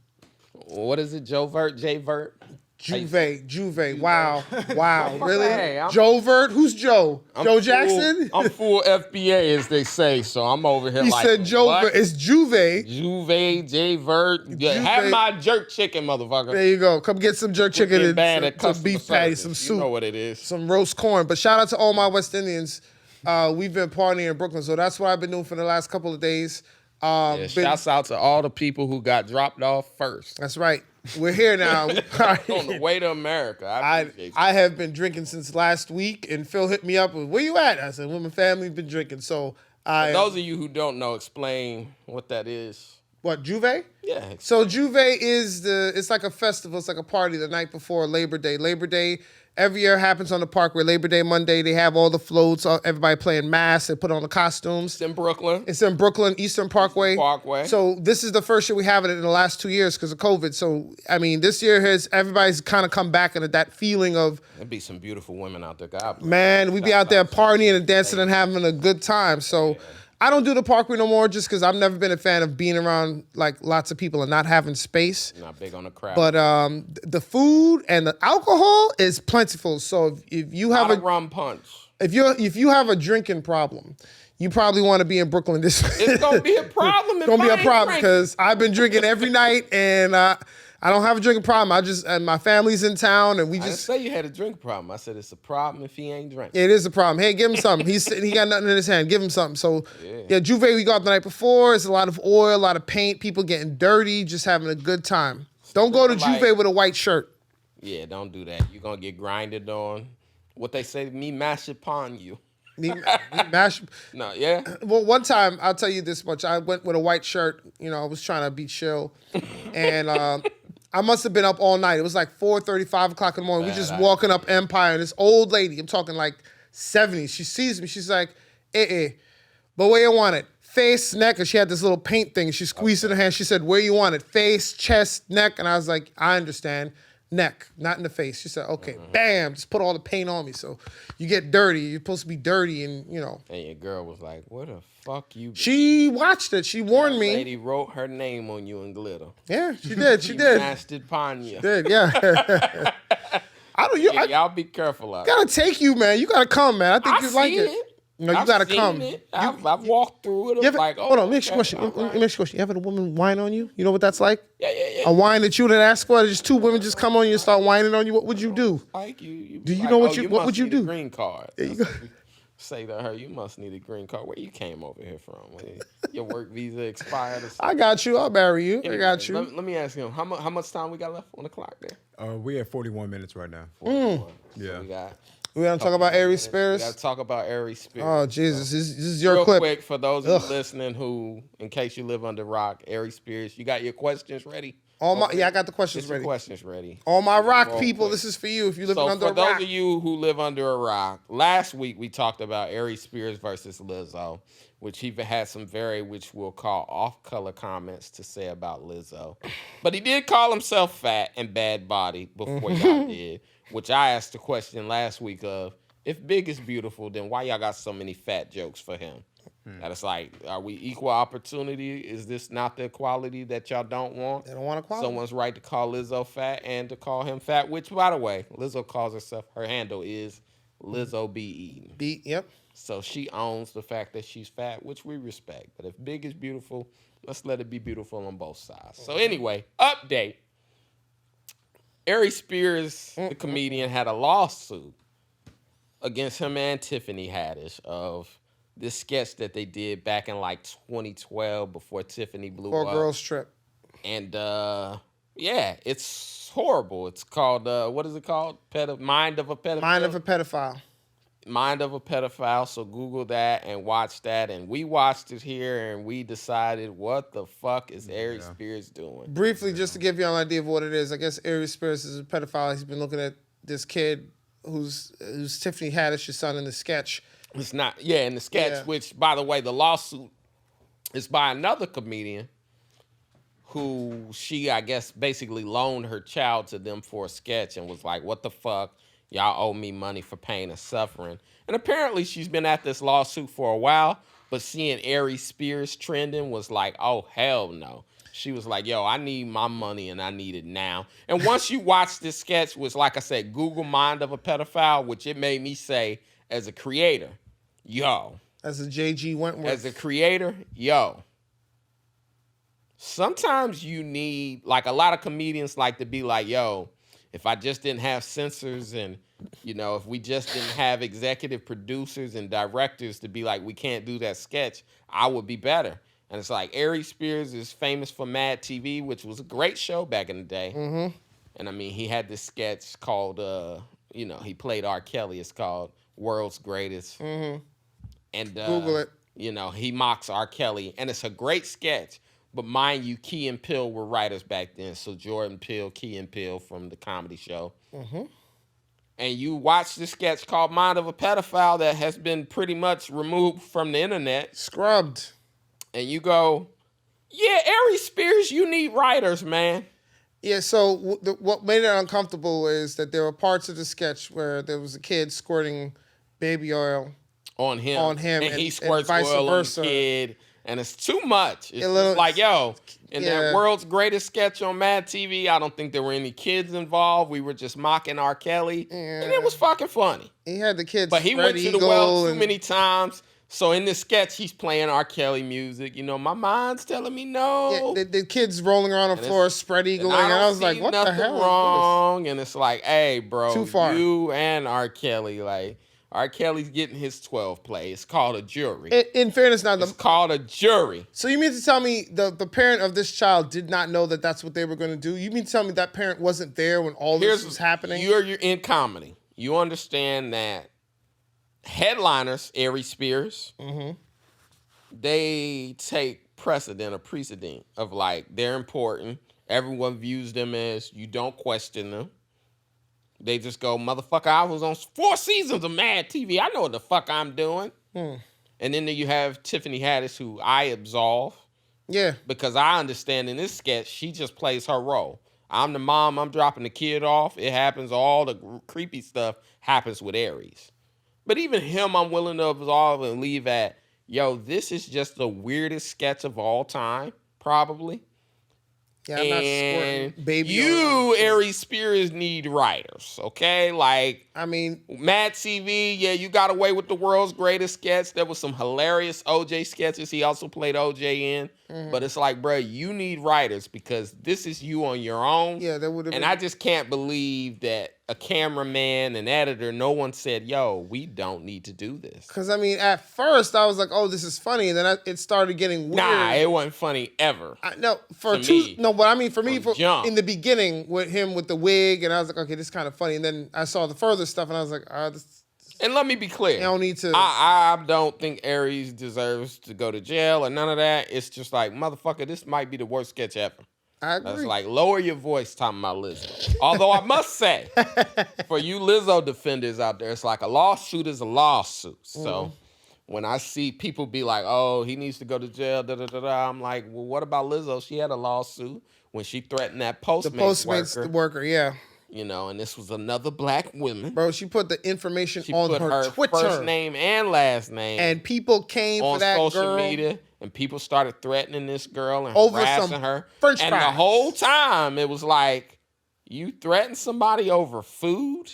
What is it, Joe Vert, J Vert? Juve. Wow. Really? Hey, Joe Vert? Who's Joe? Joe Jackson? I'm full FBA, as they say, so I'm over here He like, said Joe what? Vert. It's Juve. Juve, J Vert. Juve. Have my jerk chicken, motherfucker. There you go. Come get some jerk chicken Getting and bad at some customer beef patty, service. some You soup, know what it is. some roast corn. But shout out to all my West Indians. We've been partying in Brooklyn, so that's what I've been doing for the last couple of days. Shouts out to all the people who got dropped off first That's right. We're here now. on the way to America. I appreciate you. I have been drinking since last week, and Phil hit me up with, "Where you at?" I said, "Well, my family's been drinking." So For those of you who don't know, explain what that is. what Juve? Yeah. So Juve it's like a festival. It's like a party the night before Labor Day. Labor Day every year happens on the park where Labor Day Monday, they have all the floats, everybody playing mass, they put on the costumes. It's in Brooklyn. It's in Brooklyn, Eastern Parkway. Eastern Parkway. So this is the first year we have it in the last 2 years because of COVID. So, I mean, this year everybody's kind of come back into that feeling of, There'd be some beautiful women out there. God bless. man, we be out there partying and dancing and having a good time. So I don't do the parkway no more just because I've never been a fan of being around like lots of people and not having space. Not big on the crowd. But the food and the alcohol is plentiful. So if you have Not a rum punch. if you have a drinking problem, you probably want to be in Brooklyn this. It's gonna be a problem. It's gonna be a problem because I've been drinking every night and I don't have a drinking problem. And my family's in town and we I didn't just. say you had a drink problem. I said it's a problem if he ain't drinking. It is a problem. Hey, give him something. He got nothing in his hand. Give him something. So, yeah, Juve, we got the night before. It's a lot of oil, a lot of paint, people getting dirty, just having a good time. Don't go to Juve with a white shirt. Yeah, don't do that. You're going to get grinded on. What they say, me mash upon you. Me mash. No, yeah? Well, one time, I'll tell you this much. I went with a white shirt. You know, I was trying to be chill. And I must have been up all night. It was like 4:30, 5 o'clock in the morning. We just walking up Empire. And this old lady, I'm talking like 70s, she sees me. She's like, but where you want it? face, neck, and she had this little paint thing. She squeezed it in her hand. She said, where you want it? Face, chest, neck. And I was like, I understand. Neck, not in the face. She said, okay, bam, just put all the paint on me. So you get dirty. You're supposed to be dirty and, you know. And your girl was like, what the fuck you been? She watched it. She warned me. Lady wrote her name on you in glitter. Yeah, she did. She did. Mastered upon you. Did, yeah. I don't, y'all be careful out there. Gotta take you, man. You gotta come, man. I think you like it. No, you gotta come. I've walked through it. Hold on, let me ask you a question. Let me ask you a question. You ever had a woman whine on you? You know what that's like? Yeah. A whine that you didn't ask for. Just two women just come on you and start whining on you. What would you do? Like you do you know what you? What would you do? Green card. There you go. Say to her, you must need a green card. Where you came over here from? Your work visa expired or something? I got you. I'll marry you. Anyway, I got you. Let me ask him, how much time we got left on the clock there? We have 41 minutes right now. 41. Yeah. So We gotta talk about Aries Spears. We gotta talk about Aries Spears. Oh Jesus, this is your Real clip. quick for those of you listening who, in case you live under rock, Aries Spears, you got your questions ready? I got the questions Get your ready. questions ready. All my rock Real people, quick. this is for you. If you live So under a for those rock. of you who live under a rock, last week we talked about Aries Spears versus Lizzo, which he had some which we'll call off-color comments to say about Lizzo. But he did call himself fat and bad body before y'all did, which I asked the question last week of, if Big is beautiful, then why y'all got so many fat jokes for him? And it's like, are we equal opportunity? Is this not the equality that y'all don't want? They don't want equality. Someone's right to call Lizzo fat and to call him fat, which, by the way, Lizzo calls herself, her handle is Lizzo Be Eating. Yep. So she owns the fact that she's fat, which we respect. But if Big is beautiful, let's let it be beautiful on both sides. So anyway, update. Aries Spears, the comedian, had a lawsuit against him and Tiffany Haddish of this sketch that they did back in like 2012 before Tiffany blew up. Girls Trip. And yeah, it's horrible. It's called what is it called? Mind of a Pedophile. Mind of a Pedophile. Mind of a Pedophile. So Google that and watch that. And we watched it here and we decided, what the fuck is Aries Spears doing? Briefly, just to give you an idea of what it is, I guess Aries Spears is a pedophile. He's been looking at this kid who's Tiffany Haddish's son in the sketch. It's not, in the sketch, which, by the way, the lawsuit is by another comedian who she, I guess, basically loaned her child to them for a sketch and was like, what the fuck? Y'all owe me money for pain and suffering. And apparently she's been at this lawsuit for a while, but seeing Aries Spears trending was like, oh, hell no. She was like, yo, I need my money and I need it now. And once you watch this sketch, was like I said, Google Mind of a Pedophile, which it made me say, as a creator, yo. As a J.G. Wentworth. As a creator, yo. Sometimes you need, like a lot of comedians like to be like, yo, if I just didn't have censors and, if we just didn't have executive producers and directors to be like, we can't do that sketch, I would be better. And it's like, Aries Spears is famous for Mad TV, which was a great show back in the day. Mm-hmm. And I mean, he had this sketch called, he played R. Kelly. It's called World's Greatest. Mm-hmm. And Google it. He mocks R. Kelly, and it's a great sketch. But mind you, Key and Peele were writers back then. So Jordan Peele, Key and Peele from the Comedy Show. Mm-hmm. And you watch this sketch called Mind of a Pedophile that has been pretty much removed from the internet. Scrubbed. And you go, yeah, Aries Spears, you need writers, man. Yeah, so what made it uncomfortable is that there were parts of the sketch where there was a kid squirting baby oil on him. And he squirts vice oil versa. on the kid. And it's too much. It's little, just like, yo, in that World's Greatest sketch on Mad TV, I don't think there were any kids involved. We were just mocking R. Kelly. Yeah. And it was fucking funny. He had the kids. But he went to the well too many times. So in this sketch, he's playing R. Kelly music. My mind's telling me no. Yeah, the kids rolling around the floor, spread eagling. And I was like, what the hell? Wrong. And it's like, hey, bro, too far. You and R. Kelly, like, R. Kelly's getting his 12 play. It's called a jury. In fairness, now it's called a jury. So you mean to tell me the parent of this child did not know that that's what they were going to do? You mean to tell me that parent wasn't there when all this was happening? You're in comedy. You understand that headliners, Aries Spears, they take precedent of like, they're important. Everyone views them as, you don't question them. They just go, motherfucker, I was on 4 seasons of Mad TV. I know what the fuck I'm doing. And then you have Tiffany Haddish, who I absolve. Yeah. Because I understand in this sketch, she just plays her role. I'm the mom, I'm dropping the kid off. It happens, all the creepy stuff happens with Aries. But even him, I'm willing to absolve and leave at, yo, this is just the weirdest sketch of all time, probably. Yeah, I'm not squirting baby. You, Aries Spears, need writers, okay? Like, I mean, Mad TV, yeah, you got away with the world's greatest sketch. There was some hilarious OJ sketches. He also played OJ in. But it's like, bro, you need writers because this is you on your own. Yeah, that would have been. And I just can't believe that a cameraman, an editor, no one said, yo, we don't need to do this. Because, I mean, at first I was like, oh, this is funny. And then it started getting weird. Nah, it wasn't funny ever. No, for To two. me. No, but I mean, for me, Jump. in the beginning with him with the wig, and I was like, okay, this is kind of funny. And then I saw the further stuff, and I was like, And let me be clear. I don't need to. I don't think Aries deserves to go to jail or none of that. It's just like, motherfucker, this might be the worst sketch ever. I agree. That's like, lower your voice talking about Lizzo. Although I must say, for you Lizzo defenders out there, it's like a lawsuit is a lawsuit. So when I see people be like, oh, he needs to go to jail, I'm like, well, what about Lizzo? She had a lawsuit when she threatened that Postmates worker, yeah. You know, and this was another black woman. Bro, she put the information She on put her Twitter. first name and last name. And people came on for that social girl. media, and people started threatening this girl and Over harassing some her. French and fries. the whole time, it was like, you threaten somebody over food?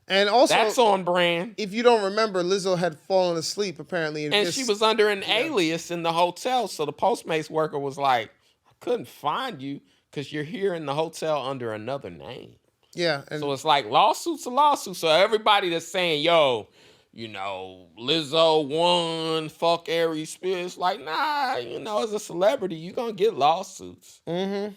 And also, That's on brand. if you don't remember, Lizzo had fallen asleep, apparently. And she was under an alias in the hotel, so the Postmates worker was like, I couldn't find you because you're here in the hotel under another name. Yeah. And So it's like lawsuits a lawsuit. So everybody that's saying, yo, you know, Lizzo won, fuck Aries Spears, like, nah, you know, as a celebrity, you're going to get lawsuits. then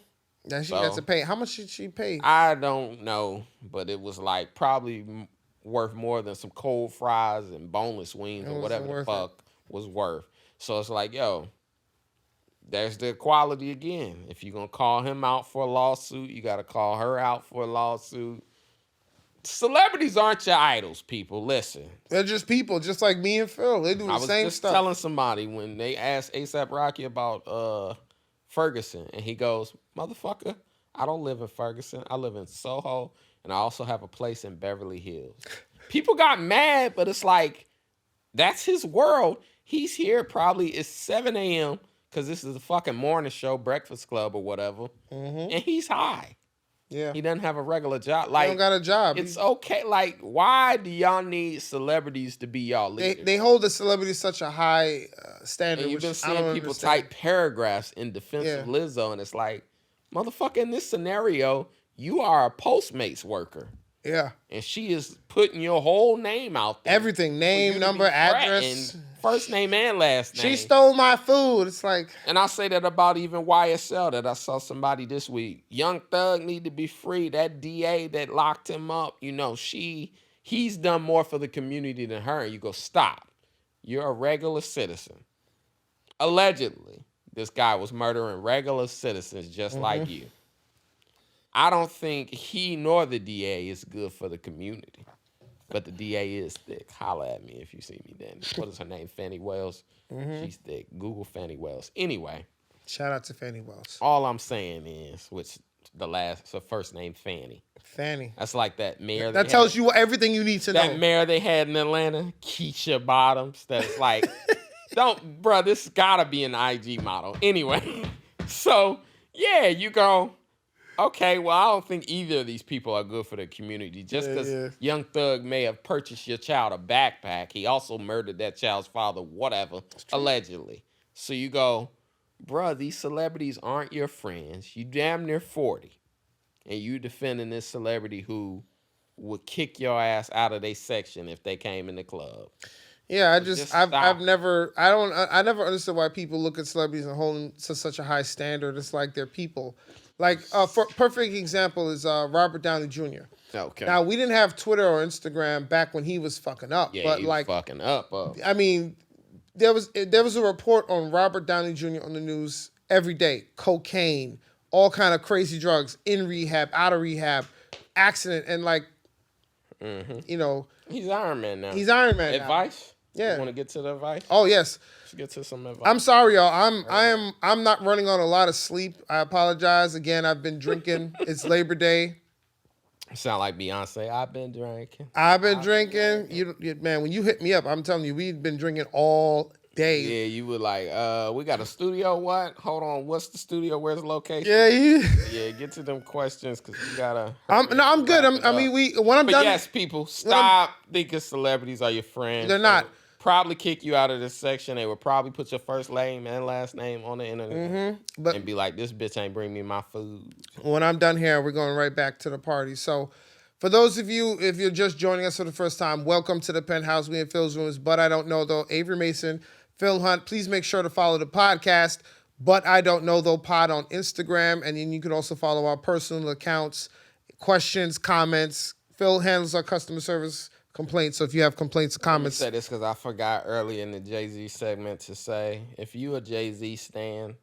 she got to pay. How much did she pay? I don't know, but it was like probably worth more than some cold fries and boneless wings or whatever the fuck was worth. So it's like, yo, there's the equality again. If you're going to call him out for a lawsuit, you got to call her out for a lawsuit. Celebrities aren't your idols, people. Listen. They're just people, just like me and Phil. They do the same stuff. I was just telling somebody when they asked A$AP Rocky about Ferguson, and he goes, motherfucker, I don't live in Ferguson. I live in Soho, and I also have a place in Beverly Hills. People got mad, but it's like, that's his world. He's here probably, it's 7 a.m., because this is a fucking morning show, Breakfast Club or whatever, and he's high. Yeah. He doesn't have a regular job. Like, he don't got a job. It's okay. Like, why do y'all need celebrities to be y'all leaders? They hold the celebrities such a high standard. And you've been which I seeing don't people understand. type paragraphs in defense of Lizzo, and it's like, motherfucker, in this scenario, you are a Postmates worker. Yeah. And she is putting your whole name out there. Everything. Name, number, address. First name and last name. She stole my food. It's like. And I say that about even YSL that I saw somebody this week. Young Thug need to be free. That DA that locked him up, you know, he's done more for the community than her. And you go, stop. You're a regular citizen. Allegedly, this guy was murdering regular citizens just like you. I don't think he nor the DA is good for the community. But the DA is thick. Holla at me if you see me, Danny. What is her name? Fannie Wells? She's thick. Google Fannie Wells. Anyway. Shout out to Fannie Wells. All I'm saying is, her first name Fannie. Fannie. That's like that mayor. That tells you everything you need to know. That mayor they had in Atlanta, Keisha Bottoms. That's like, this gotta be an IG model. Anyway. So, yeah, you go, okay, well, I don't think either of these people are good for the community. Just because Young Thug may have purchased your child a backpack, he also murdered that child's father, whatever, allegedly. So you go, bruh, these celebrities aren't your friends. You damn near 40. And you defending this celebrity who would kick your ass out of their section if they came in the club. Yeah, I never understood why people look at celebrities and hold them to such a high standard. It's like they're people. Like, for perfect example is Robert Downey Jr. Okay. Now, we didn't have Twitter or Instagram back when he was fucking up. Yeah, but he was like, fucking up. I mean, there was a report on Robert Downey Jr. on the news every day. Cocaine, all kind of crazy drugs, in rehab, out of rehab, accident, and like, you know. He's Iron Man now. He's Iron Man now. Advice? Yeah. You want to get to the advice? Oh yes. Let's get to some advice. I'm sorry, y'all. I'm not running on a lot of sleep. I apologize. Again, I've been drinking. It's Labor Day. Sound like Beyonce. I've been drinking. I've been drinking. Man, when you hit me up, I'm telling you, we've been drinking all day. Yeah, you were like, we got a studio. What? Hold on. What's the studio? Where's the location? Yeah, Yeah, get to them questions because we gotta. I'm good. When I'm But done. yes, people, stop thinking celebrities are your friends. They're not. They'll probably kick you out of this section. They would probably put your first name and last name on the internet and be like, this bitch ain't bring me my food. When I'm done here, we're going right back to the party. So for those of you, if you're just joining us for the first time, welcome to the Penthouse. We in Phil's rooms, but I don't know though. Avery Mason, Phil Hunt. Please make sure to follow the podcast, But I Don't Know Though Pod on Instagram. And then you can also follow our personal accounts, questions, comments. Phil handles our customer service complaints. So if you have complaints or comments. Let me say this because I forgot early in the Jay-Z segment to say, if you a Jay-Z stan,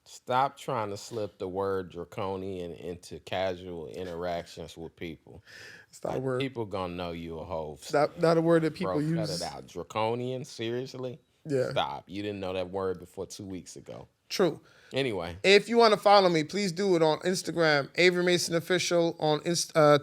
stop trying to slip the word draconian into casual interactions with people. It's not a word. People gonna know you a hoe. Not a word that people Bro, use. cut it out. Draconian? Seriously? Yeah. Stop. You didn't know that word before 2 weeks ago. True. Anyway. If you want to follow me, please do it on Instagram, Avery Mason Official, on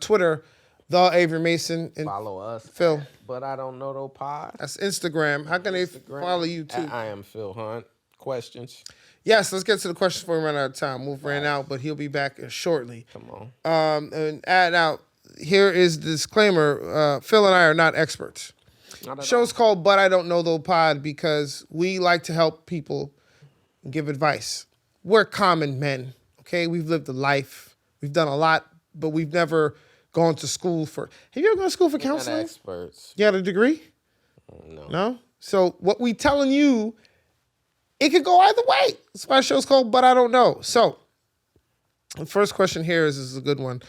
Twitter, The Avery Mason. And follow us. Phil. But I Don't Know Though Pod. That's Instagram. How can they follow you too? I am Phil Hunt. Questions? Yes, let's get to the questions before we run out of time. We've ran out, but he'll be back shortly. Come on. And add out, here is the disclaimer. Phil and I are not experts. Not at Show's called But I Don't Know Though Pod because we like to help people and give advice. We're common men, okay? We've lived a life. We've done a lot, but we've never gone to school for... Have you ever gone to school for counseling? Not experts. You had a degree? No. No? So what we telling you, it could go either way. That's why the show's called But I Don't Know. So the first question here is a good one.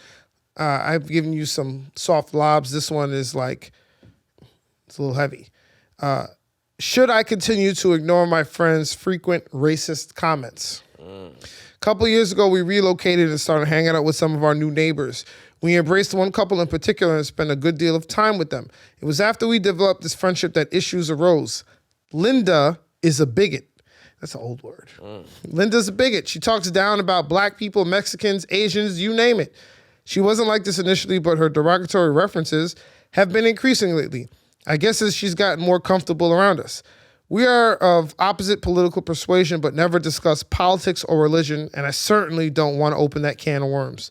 I've given you some soft lobs. This one is like... It's a little heavy. Should I continue to ignore my friends' frequent racist comments? A couple of years ago, we relocated and started hanging out with some of our new neighbors. We embraced one couple in particular and spent a good deal of time with them. It was after we developed this friendship that issues arose. Linda is a bigot. That's an old word. Linda's a bigot. She talks down about black people, Mexicans, Asians, you name it. She wasn't like this initially, but her derogatory references have been increasing lately. I guess as she's gotten more comfortable around us. We are of opposite political persuasion, but never discuss politics or religion, and I certainly don't want to open that can of worms.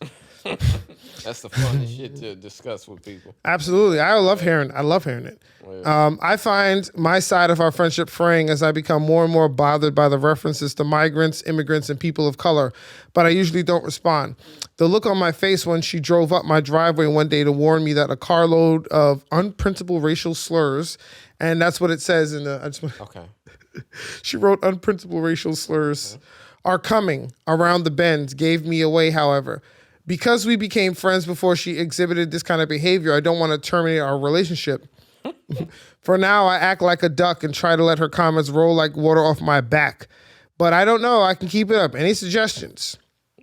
That's the funnest shit to discuss with people. Absolutely. I love hearing it. I find my side of our friendship fraying as I become more and more bothered by the references to migrants, immigrants, and people of color, but I usually don't respond. The look on my face when she drove up my driveway one day to warn me that a carload of unprintable racial slurs, and that's what it says in the... Okay. She wrote unprintable racial slurs are coming around the bend, gave me away, however. Because we became friends before she exhibited this kind of behavior, I don't want to terminate our relationship. For now, I act like a duck and try to let her comments roll like water off my back. But I don't know. I can keep it up. Any suggestions?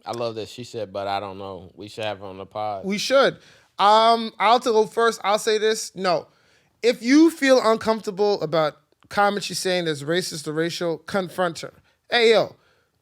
I love that she said, but I don't know. We should have her on the pod. We should. I'll go first. I'll say this. No. If you feel uncomfortable about comments she's saying that's racist or racial, confront her. Hey, yo.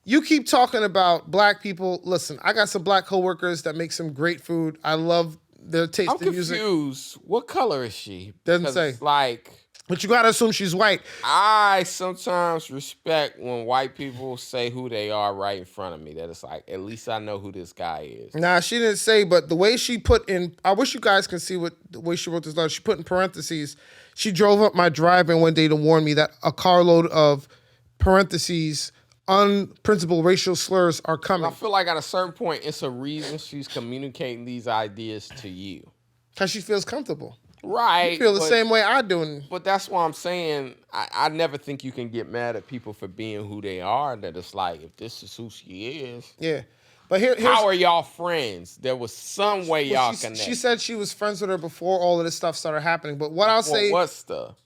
You keep talking about black people. Listen, I got some black coworkers that make some great food. I love their taste in music. I'm confused. What color is she? Doesn't say. It's like, but you gotta assume she's white. I sometimes respect when white people say who they are right in front of me. That it's like, at least I know who this guy is. Nah, she didn't say, but the way she put in, I wish you guys can see the way she wrote this letter. She put in parentheses, she drove up my driveway one day to warn me that a carload of parentheses unprincipled racial slurs are coming. I feel like at a certain point, it's a reason she's communicating these ideas to you. Because she feels comfortable. Right. You feel the same way I do. But that's why I'm saying I never think you can get mad at people for being who they are. That it's like, if this is who she is. Yeah. But here's how are y'all friends? There was some way y'all connect. She said she was friends with her before all of this stuff started happening. But what I'll say... What stuff?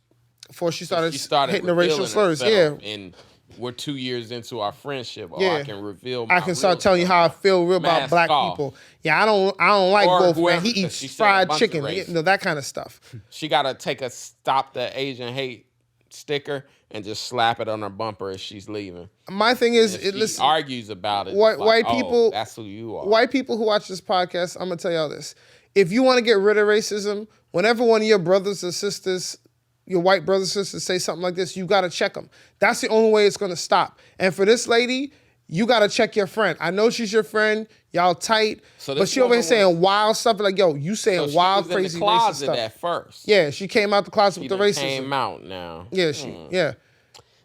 Before she started hitting the racial slurs. Yeah. And we're 2 years into our friendship, or I can reveal I can start telling you how I feel real about black people. Yeah, I don't like Wolf, man. He eats fried chicken. You know, that kind of stuff. She got to stop the Asian hate sticker and just slap it on her bumper as she's leaving. My thing is, If she listen, argues about it. white people, that's who you are. White people who watch this podcast, I'm gonna tell y'all this: if you want to get rid of racism, whenever one of your brothers or sisters, your white brothers and sisters, say something like this, you gotta check them. That's the only way it's gonna stop. And for this lady, you gotta check your friend. I know she's your friend. Y'all tight, but she over here saying wild stuff. Like, yo, you saying wild, crazy, in the closet racist stuff. At first. Yeah, she came out the closet with the racism. Came out now. Yeah, yeah.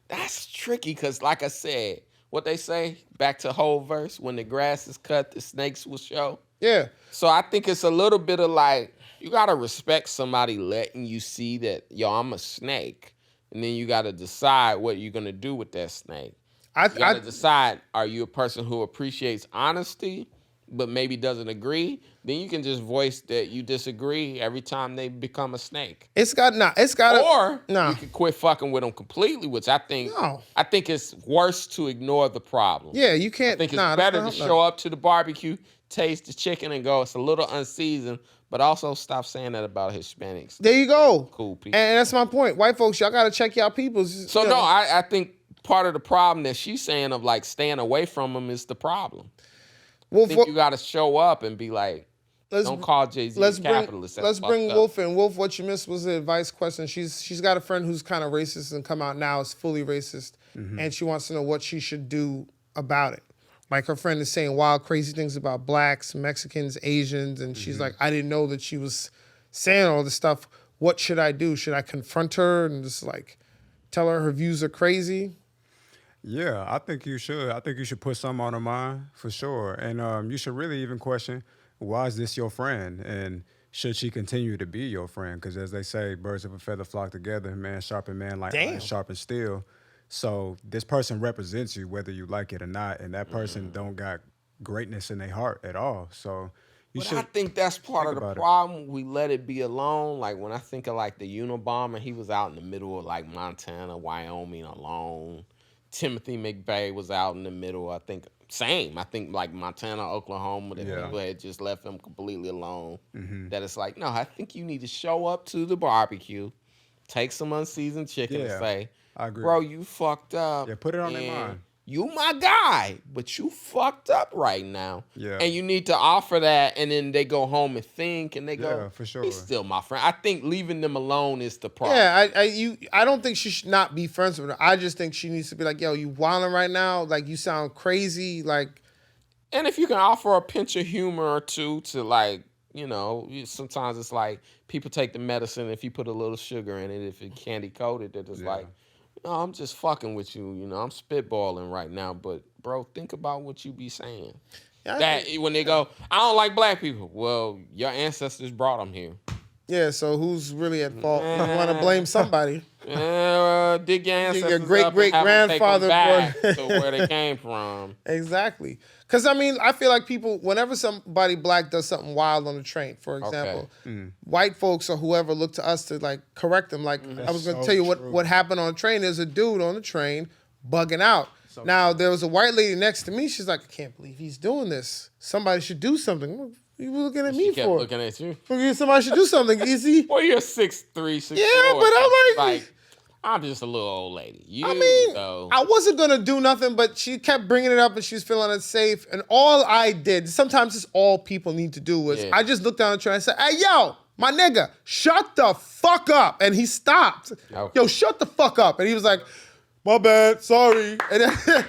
That's tricky because, like I said, what they say, back to whole verse, when the grass is cut, the snakes will show. Yeah. So I think it's a little bit of like, you got to respect somebody letting you see that, yo, I'm a snake. And then you got to decide what you're going to do with that snake. You got to decide, are you a person who appreciates honesty but maybe doesn't agree? Then you can just voice that you disagree every time they become a snake. Or you can quit fucking with them completely, which I think it's worse to ignore the problem. Yeah, you can't. I think it's better to show up to the barbecue, taste the chicken, and go, it's a little unseasoned, but also stop saying that about Hispanics. There you go. Cool people. And that's my point. White folks, y'all got to check y'all people. So, no, I think part of the problem that she's saying of like staying away from them is the problem. I think you got to show up and be like, don't call Jay-Z a capitalist. Let's bring Wolf in. Wolf, what you missed was the advice question. She's got a friend who's kind of racist and come out now is fully racist, and she wants to know what she should do about it. Like her friend is saying wild, crazy things about blacks, Mexicans, Asians, and she's like, I didn't know that she was saying all this stuff. What should I do? Should I confront her and just like tell her views are crazy? Yeah, I think you should. I think you should put something on her mind for sure. And you should really even question, why is this your friend? And should she continue to be your friend? Because as they say, birds of a feather flock together, man sharpen man like iron sharpen steel. So this person represents you whether you like it or not, and that person don't got greatness in their heart at all. So I think that's part of the problem. We let it be alone. Like when I think of like the Unabomber, he was out in the middle of like Montana, Wyoming alone. Timothy McVeigh was out in the middle. I think like Montana, Oklahoma, that people had just left him completely alone. That it's like, no, I think you need to show up to the barbecue, take some unseasoned chicken and say, I agree. Bro, you fucked up. Yeah, put it on their mind. You my guy, but you fucked up right now. Yeah. And you need to offer that, and then they go home and think, and they go, for sure. He's still my friend. I think leaving them alone is the problem. Yeah, I don't think she should not be friends with her. I just think she needs to be like, yo, you wilding right now? Like, you sound crazy. Like, and if you can offer a pinch of humor or two to like, you know, sometimes it's like people take the medicine, if you put a little sugar in it, if it's candy coated, that it's like, no, I'm just fucking with you. You know, I'm spitballing right now, but bro, think about what you be saying. When they go, I don't like black people. Well, your ancestors brought them here. Yeah, so who's really at fault? You want to blame somebody. Dig your ancestors your great-great-grandfather back to where they came from. Exactly. Because, I mean, I feel like people, whenever somebody black does something wild on the train, for example, white folks or whoever look to us to, like, correct them. Like, I was going to tell you what happened on the train. There's a dude on the train bugging out. Now, there was a white lady next to me. She's like, I can't believe he's doing this. Somebody should do something. What are you looking at me for? She kept looking at you. Somebody should do something. Easy. Well, you're 6'3", 6'4". Yeah, but I'm like, I'm just a little old lady. I wasn't going to do nothing, but she kept bringing it up and she's feeling unsafe. And all I did, sometimes it's all people need to do, was I just looked down the train and said, hey, yo, my nigga, shut the fuck up. And he stopped. Okay. Yo, shut the fuck up. And he was like, my bad, sorry. And then,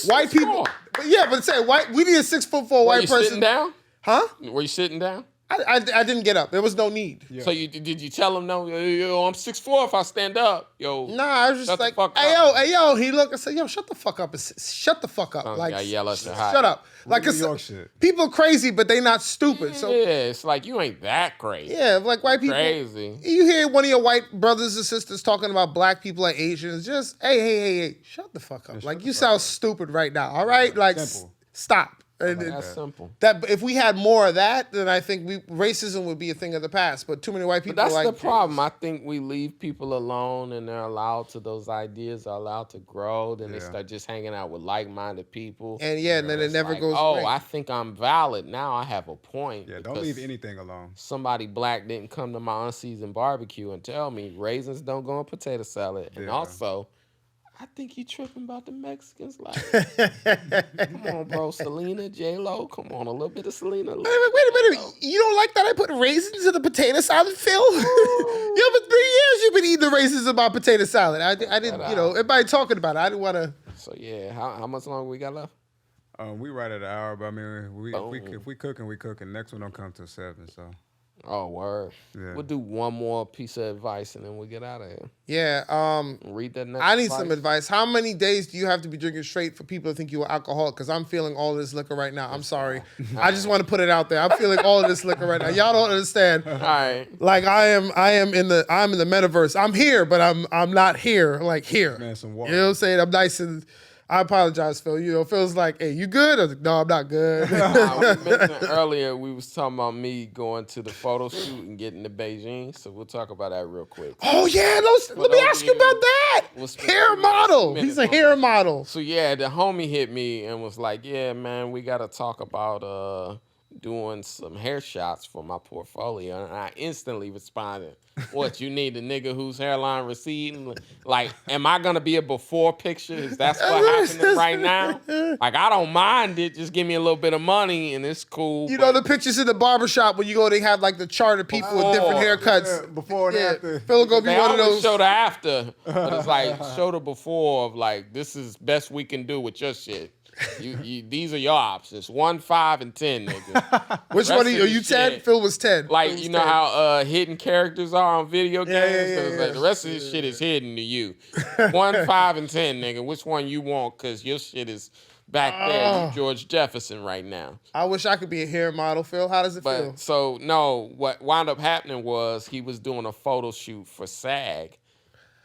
white people, we need a 6'4" white person. Were you sitting down? Huh? Were you sitting down? I didn't get up. There was no need. Yeah. So did you tell him, no, yo, I'm 6'4" if I stand up? Yo, nah, I was just like, hey, yo. He looked and said, yo, shut the fuck up. Shut the fuck up. Like, yell at the shut up. Like, people crazy, but they not stupid. So it's like, you ain't that crazy. Yeah, like white people. Crazy. You hear one of your white brothers and sisters talking about black people like Asians, just, hey, shut the fuck up. Like, you sound stupid right now, all right? Like, simple. Stop. And That's simple. that if we had more of that, then I think racism would be a thing of the past. But too many white people. But that's like the problem. I think we leave people alone, and they're allowed to. Those ideas are allowed to grow. Then they start just hanging out with like-minded people. And and then it never goes. Oh, away. I think I'm valid now. I have a point. Yeah, don't leave anything alone. Somebody black didn't come to my unseasoned barbecue and tell me raisins don't go in potato salad, and also. I think he tripping about the Mexicans. Like, come on, bro, Selena, J-Lo, come on, a little bit of Selena. Wait a minute. You don't like that I put raisins in the potato salad, Phil? Yeah, for 3 years you've been eating the raisins in my potato salad. I didn't, everybody talking about it. I didn't want to. So, yeah, how much longer we got left? We right at an hour, but I mean, if we cooking, we cooking. Next one don't come till 7, so. Oh, word. Yeah. We'll do one more piece of advice and then we'll get out of here. Yeah. Read that next I need advice. some advice. How many days do you have to be drinking straight for people to think you're alcoholic? Because I'm feeling all this liquor right now. I'm sorry. I just want to put it out there. I'm feeling all of this liquor right now. Y'all don't understand. All right. Like I'm in the metaverse. I'm here, but I'm not here. Like here. Man, some water. You know what I'm saying? I'm nice and. I apologize, Phil. You know, Phil's like, hey, you good? I was like, no, I'm not good. We mentioned earlier we was talking about me going to the photo shoot and getting to Beijing, so we'll talk about that real quick. Oh, yeah. Let me ask you about that. Hair model. He's a hair model. So, yeah, the homie hit me and was like, yeah, man, we got to talk about doing some hair shots for my portfolio. And I instantly responded, what, you need a nigga whose hairline receding? Like, am I going to be a before picture? Is that what's happening right now? Like, I don't mind it. Just give me a little bit of money and it's cool. You know the pictures in the barbershop when you go, they have like the chart of people with different haircuts. Yeah, before and after. Phil gonna be They one of always those. show the after, but it's like, show the before of like, this is best we can do with your shit. You these are your options. 1, 5, and 10, nigga. Which one are you 10? Shit. Phil was 10. Like, Phil you was know 10. how hidden characters are on video games? Yeah, So it's like, the rest of this shit is hidden to you. 1, 5, and 10, nigga. Which one you want? Because your shit is back there. You George Jefferson right now. I wish I could be a hair model, Phil. How does it feel? But so, no, what wound up happening was he was doing a photo shoot for SAG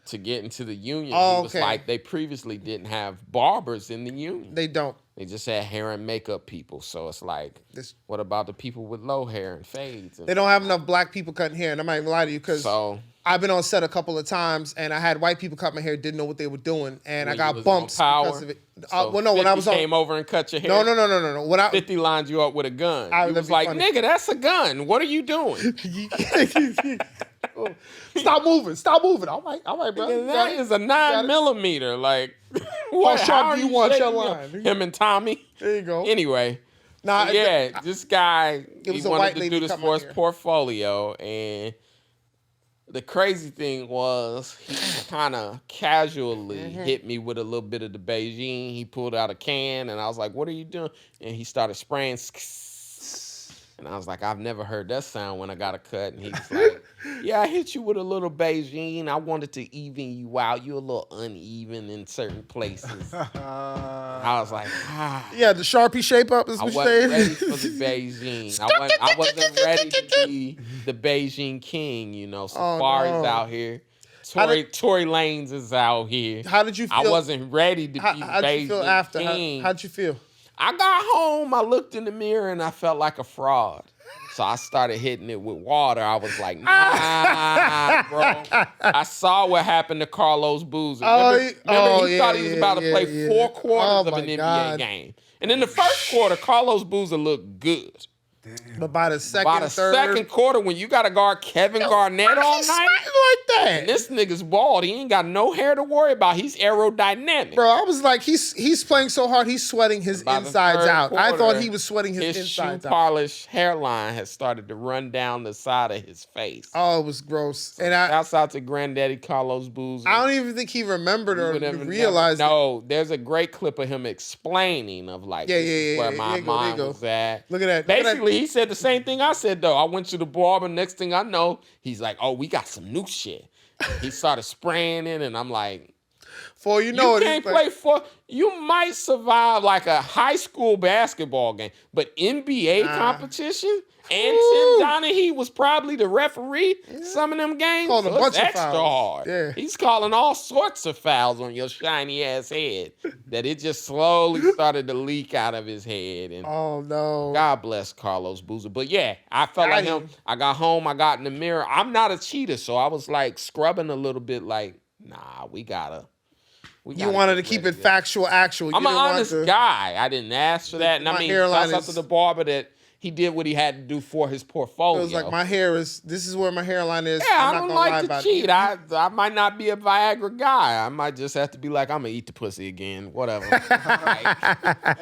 to get into the union. Oh, He was okay. like, they previously didn't have barbers in the union. They don't. They just had hair and makeup people. So it's like, what about the people with low hair and fades? And They don't have enough black people cutting hair. And I'm not even lie to you because so I've been on set a couple of times and I had white people cut my hair, didn't know what they were doing. And I when you got was bumps on Power, because of it. so Well, no, when I 50 was on. came over and cut your hair. No. When I, 50 lined you up with a gun. Ah, You that'd was be like, funny. nigga, that's a gun. What are you doing? Stop moving. All right, bro. And You got that it. is a Got 9 it. millimeter. Like, what? sharp how do are you want your shaping line? Him and Tommy. There you go. Anyway, Nah, so yeah, this guy, It was he a wanted white to lady do this cut my for his hair. portfolio, and the crazy thing was he kind of casually hit me with a little bit of the Beijing. He pulled out a can, and I was like, what are you doing? And he started spraying. And I was like, I've never heard that sound when I got a cut. And he was like, yeah, I hit you with a little Beijing. I wanted to even you out. You're a little uneven in certain places. I was like, Yeah, the Sharpie shape up is I what you're wasn't ready saying. for the Beijing. I wasn't ready to be the Beijing king, you know. Safari's no. out here. How did- Tory Lanez is out here. How did you feel? I wasn't ready to be the How'd Beijing you feel after? king. How'd you feel? I got home, I looked in the mirror, and I felt like a fraud. So I started hitting it with water. I was like, nah, bro. I saw what happened to Carlos Boozer. Remember he thought he was about to play 4 quarters of an NBA game. And in the first quarter, Carlos Boozer looked good. But by the second, By the third, second quarter, when you got to guard Kevin Garnett all he's night, sweating like that. and this nigga's bald. He ain't got no hair to worry about. He's aerodynamic. Bro, I was like, he's playing so hard, he's sweating his By the insides third out. I thought quarter, he was sweating his insides shoe out. polish hairline has started to run down the side of his face. Oh, it was gross. And I Shouts out to Granddaddy Carlos Boozer. don't even think he remembered or You would have realized. No, there's a great clip of him explaining of like, this is where my there you mind go. was at. Look at that. Basically, he said the same thing I said, though. I went to the barber. Next thing I know, he's like, oh, we got some new shit. He started spraying it, and I'm like, For you know You it, can't play for. You might survive like a high school basketball game, but NBA competition. And Tim Donaghy was probably the referee. Some of them games, Called a so it's bunch of extra fouls. hard. Yeah. He's calling all sorts of fouls on your shiny ass head. That it just slowly started to leak out of his head. And Oh no. God bless Carlos Boozer. But yeah, I felt like him. I got home, I got in the mirror. I'm not a cheater, so I was like scrubbing a little bit like, nah, we gotta You wanted to keep it factual, actual. I'm an honest guy. I didn't ask for that. And I mean, shouts out to the barber that he did what he had to do for his portfolio. It was like, this is where my hairline is. Yeah, I'm I not don't gonna lie like about to cheat. it. I might not be a Viagra guy. I might just have to be like, I'm going to eat the pussy again. Whatever. I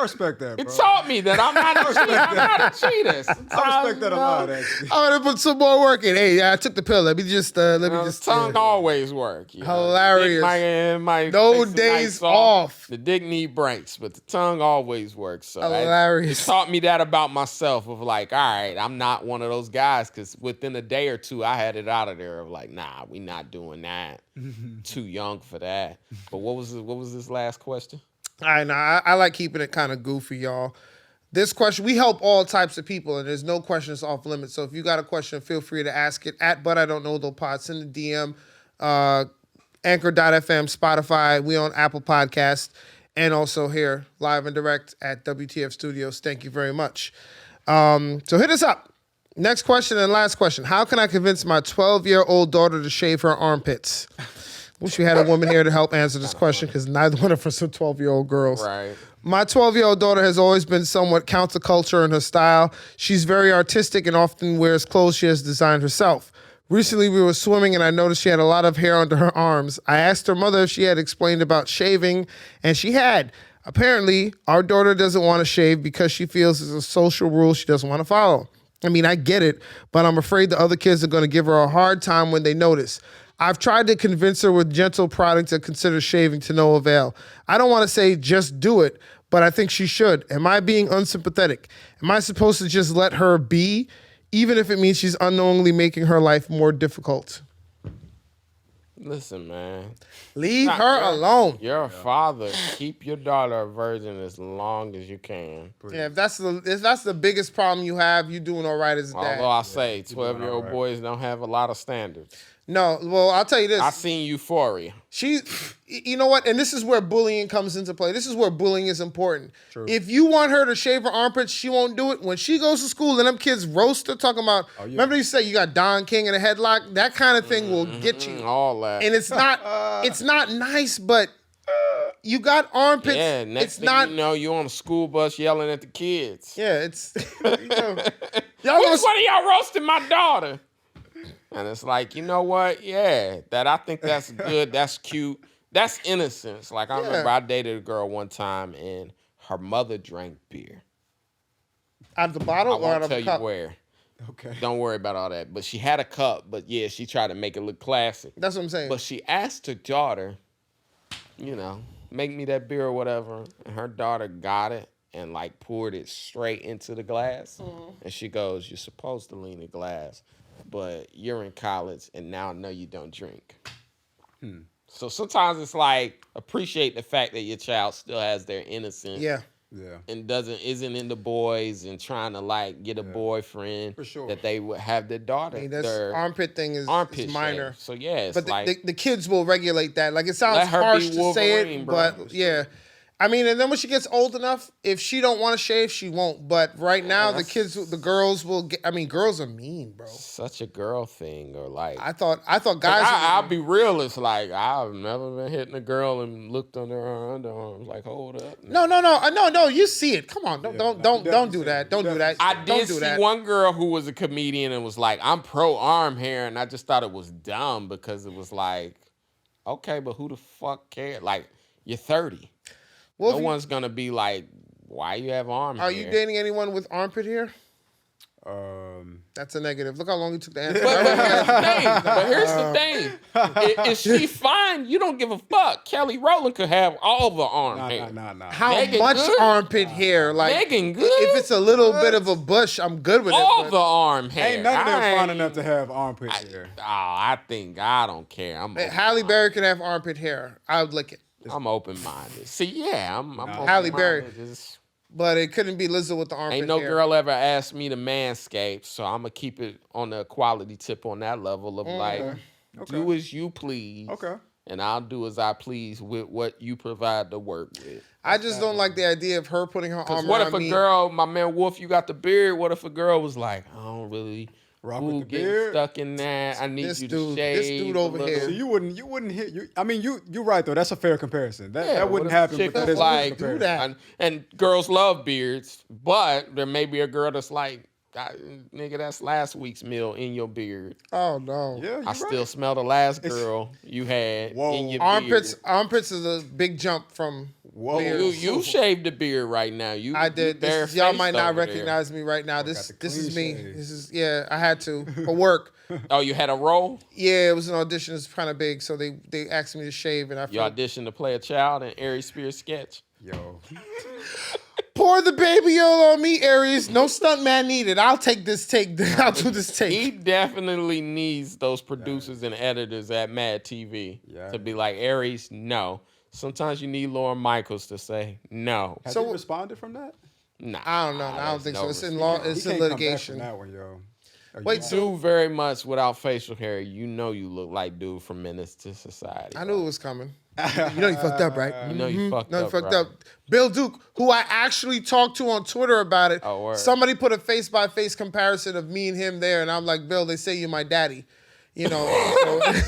respect that, bro. It taught me that I'm not a cheater. I'm not a cheater. I respect that a lot, actually. I'm gonna put some more work in. Hey, I took the pill. Let me just. Tongue always work. You know? Hilarious. No days off. The dick need breaks, but the tongue always works. So Hilarious. It taught me that about myself. Of like, all right, I'm not one of those guys, because within a day or two, I had it out of there. Of like, nah, we not doing that. Too young for that. But what was this last question? All right, now I like keeping it kind of goofy, y'all. This question, we help all types of people, and there's no questions off limits. So if you got a question, feel free to ask it at But I Don't Know Though Pod. Send a DM, Anchor.fm, Spotify. We on Apple Podcast, and also here live and direct at WTF Studios. Thank you very much. So hit us up. Next question and last question. How can I convince my 12-year-old daughter to shave her armpits? Wish we had a woman here to help answer this question, because neither one of us are 12-year-old girls. Right. My 12-year-old daughter has always been somewhat counterculture in her style. She's very artistic and often wears clothes she has designed herself. Recently, we were swimming and I noticed she had a lot of hair under her arms. I asked her mother if she had explained about shaving, and she had. Apparently, our daughter doesn't want to shave because she feels it's a social rule she doesn't want to follow. I mean, I get it, but I'm afraid the other kids are going to give her a hard time when they notice. I've tried to convince her with gentle prodding to consider shaving, to no avail. I don't want to say just do it, but I think she should. Am I being unsympathetic? Am I supposed to just let her be, even if it means she's unknowingly making her life more difficult? Listen, man. Leave her alone. You're a father. Keep your daughter a virgin as long as you can. Yeah, if that's the biggest problem you have, you doing all right as a dad. Although I say 12-year-old boys don't have a lot of standards. No, well, I'll tell you this. I seen Euphoria. You know what? And this is where bullying comes into play. This is where bullying is important. True. If you want her to shave her armpits, she won't do it. When she goes to school and them kids roast her, talking about, remember you said you got Don King in a headlock? That kind of thing will get you. All that. And it's not nice, but you got armpits. Yeah, next thing you know, you on a school bus yelling at the kids. Yeah, it's... Which one of y'all roasting my daughter? And it's like, you know what? Yeah, I think that's good. That's cute. That's innocence. Like, I remember I dated a girl one time, and her mother drank beer. Out of the bottle or out of the cup? I won't tell you where. Okay. Don't worry about all that. But she had a cup, but yeah, she tried to make it look classy. That's what I'm saying. But she asked her daughter, make me that beer or whatever. And her daughter got it and, like, poured it straight into the glass. Mm. And she goes, you're supposed to lean the glass, but you're in college, and now I know you don't drink. So sometimes it's like, appreciate the fact that your child still has their innocence. Yeah. And isn't into boys and trying to, like, get a boyfriend. For sure. That they would have their daughter. I mean, their armpit thing is minor. Shave. So yeah, it's but like the kids will regulate that. Like, it sounds harsh to say it, but yeah. I mean, and then when she gets old enough, if she don't want to shave, she won't. But right now, the girls will get. I mean, girls are mean, bro. Such a girl thing, or like. I thought guys. I'll be real. It's like I've never been hitting a girl and looked under her underarms. Like, hold up. No. You see it. Come on, don't do that. Don't do that. I did see one girl who was a comedian and was like, "I'm pro arm hair," and I just thought it was dumb because it was like, okay, but who the fuck cares? Like, you're 30. Well, no one's gonna be like, why you have arm hair? Are you dating anyone with armpit hair? That's a negative. Look how long you took to answer. But here's the thing. If she fine, you don't give a fuck. Kelly Rowland could have all the arm hair. Nah. How Megan much good? armpit hair? Like, Megan good? if it's a little bit of a bush, I'm good with All it. the arm hair. Ain't none of them I fine ain't- enough to have armpit hair. I don't care. Halle Berry can have armpit hair. I would lick it. I'm open-minded. See, yeah, I'm open-minded. Halle Berry. Just- But it couldn't be Lizzo with the armpit Ain't no hair. girl ever asked me to manscape, so I'm going to keep it on the equality tip on that level of like, do as you please. Okay. And I'll do as I please with what you provide to work with. I just don't like the idea of her putting her arm Because what around if a me. girl, my man Wolf, you got the beard, what if a girl was like, I don't really Rock with the get beard? stuck in that. I need This you dude- to shave. this dude a over little." here. So you wouldn't hit you. I mean, you're right though. That's a fair comparison. That Yeah, wouldn't what if a happen. chick But that was is like, a fair do that. And girls love beards, but there may be a girl that's like, nigga, that's last week's meal in your beard. Oh no. Yeah, you're I right. still smell the last girl you had Whoa. in your Armpits. beard. Armpits is a big jump from. Whoa. beards. You shaved the beard right now. I did. Y'all might not recognize me right now. got This the is clean me. shave. This is I had to for work. Oh, you had a role? Yeah, it was an audition. It's kind of big, so they asked me to shave, and I You felt, auditioned to play a child in Aries Spears sketch. Yo. pour the baby oil on me, Aries. No stunt man needed. I'll take this take. I'll do this take. He definitely needs those producers and editors at Mad TV to be like, Aries, no. Sometimes you need Lauren Michaels to say no. Has So- he responded from that? Nah, I don't know. I don't there's think no so. It's in response. law. It's He in can't come back litigation. from that one, yo. Wait, so Dude, very much without facial hair, you know you look like dude from Menace to Society. I knew it was coming. You know you fucked up, right? You know you fucked No, you up. fucked right? up. Bill Duke, who I actually talked to on Twitter about it. Oh, word. Somebody put a face-by-face comparison of me and him there, and I'm like, Bill, they say you're my daddy. You know,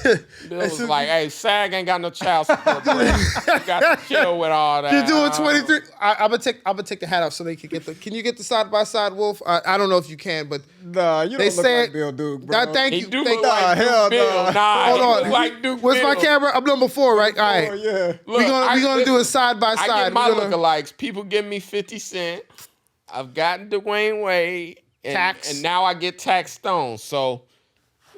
so Bill was like, hey, SAG ain't got no child support. Bro. You got to chill with all that. you're doing 23. I'm gonna take the hat off so they can get the. Can you get the side by side, Wolf? I don't know if you can, but Nah, you they don't look say like Bill Duke, bro. Thank He you. do Thank look like Duke hell Bill. no. Nah, Hold he on. look like Duke Where's Bill. my camera? I'm number 4, right? All right. Oh, yeah. Look, We're gonna do a side by I side. get my We're gonna- lookalikes. People give me 50 Cent. I've gotten Dwayne Wade. Tax. And now I get Tax Stone. So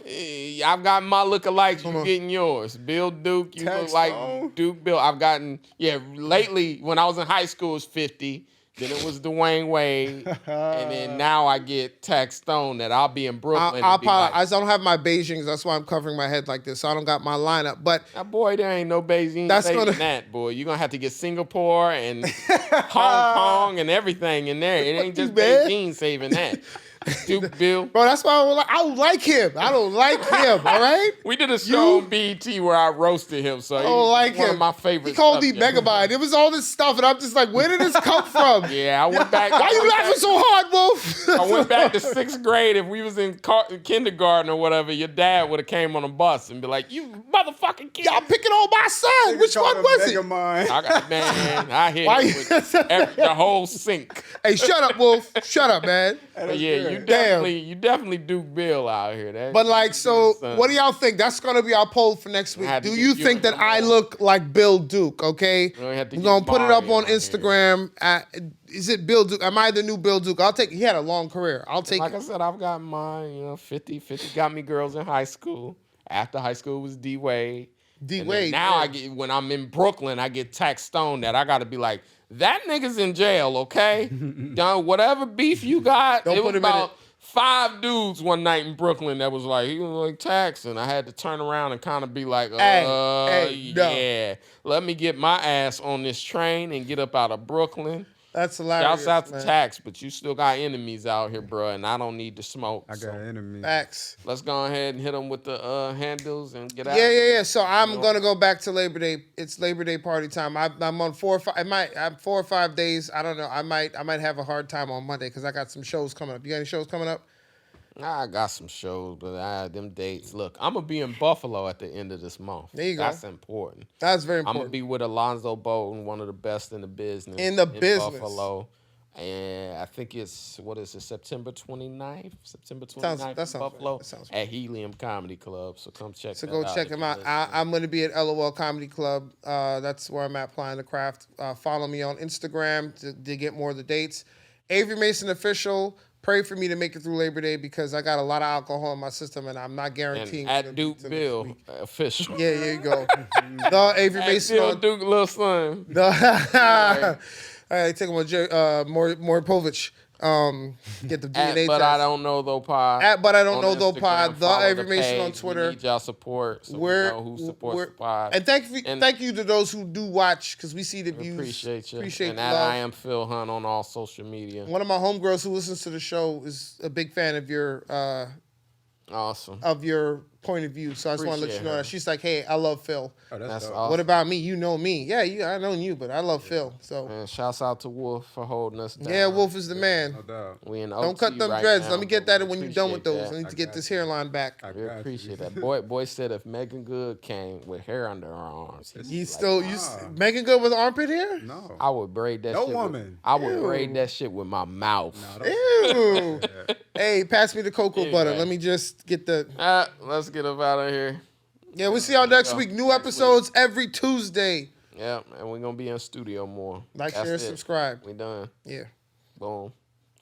I've got my lookalikes. You getting yours. Bill Duke, you Tax look like Stone? Duke Bill. I've gotten, lately when I was in high school it was 50. Then it was Dwayne Wade. And then now I get Tax Stone that I'll be in Brooklyn. I and be like, apologize. I don't have my Beijings. That's why I'm covering my head like this. So I don't got my lineup. But Now, boy, there ain't no Beijing That's saving gonna- that, boy. You're going to have to get Singapore and Hong Kong and everything in there. It ain't just man. Beijing saving that. Duke Bill. bro, that's why I don't like him. I don't like him. All right. We did a show on BET where I roasted him, so I don't like he's one him. of my favorite. He called me subjects. Megabyte. It was all this stuff, and I'm just like, where did this come from? Yeah, I went back. Why you laughing so hard, Wolf? I went back to 6th grade. If we was in kindergarten or whatever, your dad would have came on a bus and be like, "You motherfucking kid." Y'all picking on my son. Which one was it? I got man. I hit Why it you- with the whole sink. Hey, shut up, Wolf. Shut up, man. But yeah, you definitely Duke Bill out here. That, But like, so son. what do y'all think? That's gonna be our poll for next week. had to Do get you you think in that the I mold. look like Bill Duke? Okay, We have to we're get gonna put it up Mario on out here. Instagram. Is it Bill Duke? Am I the new Bill Duke? I'll take. He had a long career. I'll take. Like I said, I've got mine. 50 got me girls in high school. After high school was D Wade. D And then Wade. now I get when I'm in Brooklyn, I get Tax Stone that I got to be like, that nigga's in jail, okay? Done whatever beef you got. Don't it put was him in about 5 dudes one night in Brooklyn that was like, he was like Tax, and I had to turn around and kind of be like, Hey, no. yeah, let me get my ass on this train and get up out of Brooklyn. That's hilarious. Shouts out to man. Tax, but you still got enemies out here, bro, and I don't need the smoke. I got enemies. Facts. Let's go ahead and hit them with the handles and get out. Yeah. So I'm gonna go back to Labor Day. It's Labor Day party time. I'm on 4 or 5. I'm 4 or 5 days. I don't know. I might have a hard time on Monday because I got some shows coming up. You got any shows coming up? I got some shows, but them dates. Look, I'm gonna be in Buffalo at the end of this month. There you go. That's important. That's very I'm important. gonna be with Alonzo Bolton, one of the best in the business. In the business. Buffalo. And I think it's, September 29th? September 29th Sounds- that in sounds Buffalo right. That sounds right. at Helium Comedy Club. So come check So that go out. check if him you're out. listening. I'm going to be at LOL Comedy Club. That's where I'm at, Plying the Craft. Follow me on Instagram to get more of the dates. Avery Mason Official, Pray for me to make it through Labor Day because I got a lot of alcohol in my system and I'm not guaranteeing. And at Duke Bill official. Yeah, there you go. The Avery Mason Bill on Duke little son. the. All right, take him on more Povich. Get the DNA But test. I don't know though pod. But I don't know on though Instagram, pod. The follow Avery Mason on page. Twitter. We need y'all support. So we know who supports the pod. And thank you to those who do watch because we see the views. Appreciate you. Appreciate and the at love. I am Phil Hunt on all social media. One of my homegirls who listens to the show is a big fan of your Awesome. point of view. So I just want to let you know her. that she's like, hey, I love Phil. Oh, That's dope. awesome. What about me? You know me. Yeah, I know you, but I love Phil. So And shouts out to Wolf for holding us down. yeah, Wolf is the man. No doubt. We in Don't OT cut them right dreads. now, Let me get but that we when you're done with appreciate those. I that. need to get this hairline back. I We got appreciate you. that. Boy said if Megan Good came with hair under her arms, Megan Good with armpit hair? No. I would braid that No shit. woman. I would Ew. braid that shit with my mouth. Ew. Hey, pass me the cocoa Anyway. butter. Let me just get the. Let's get up out of here. Yeah, we'll see y'all next week. New episodes every Tuesday. Yeah, and we're gonna be in studio more. Like, That's share, it. subscribe. We done. Yeah. Boom.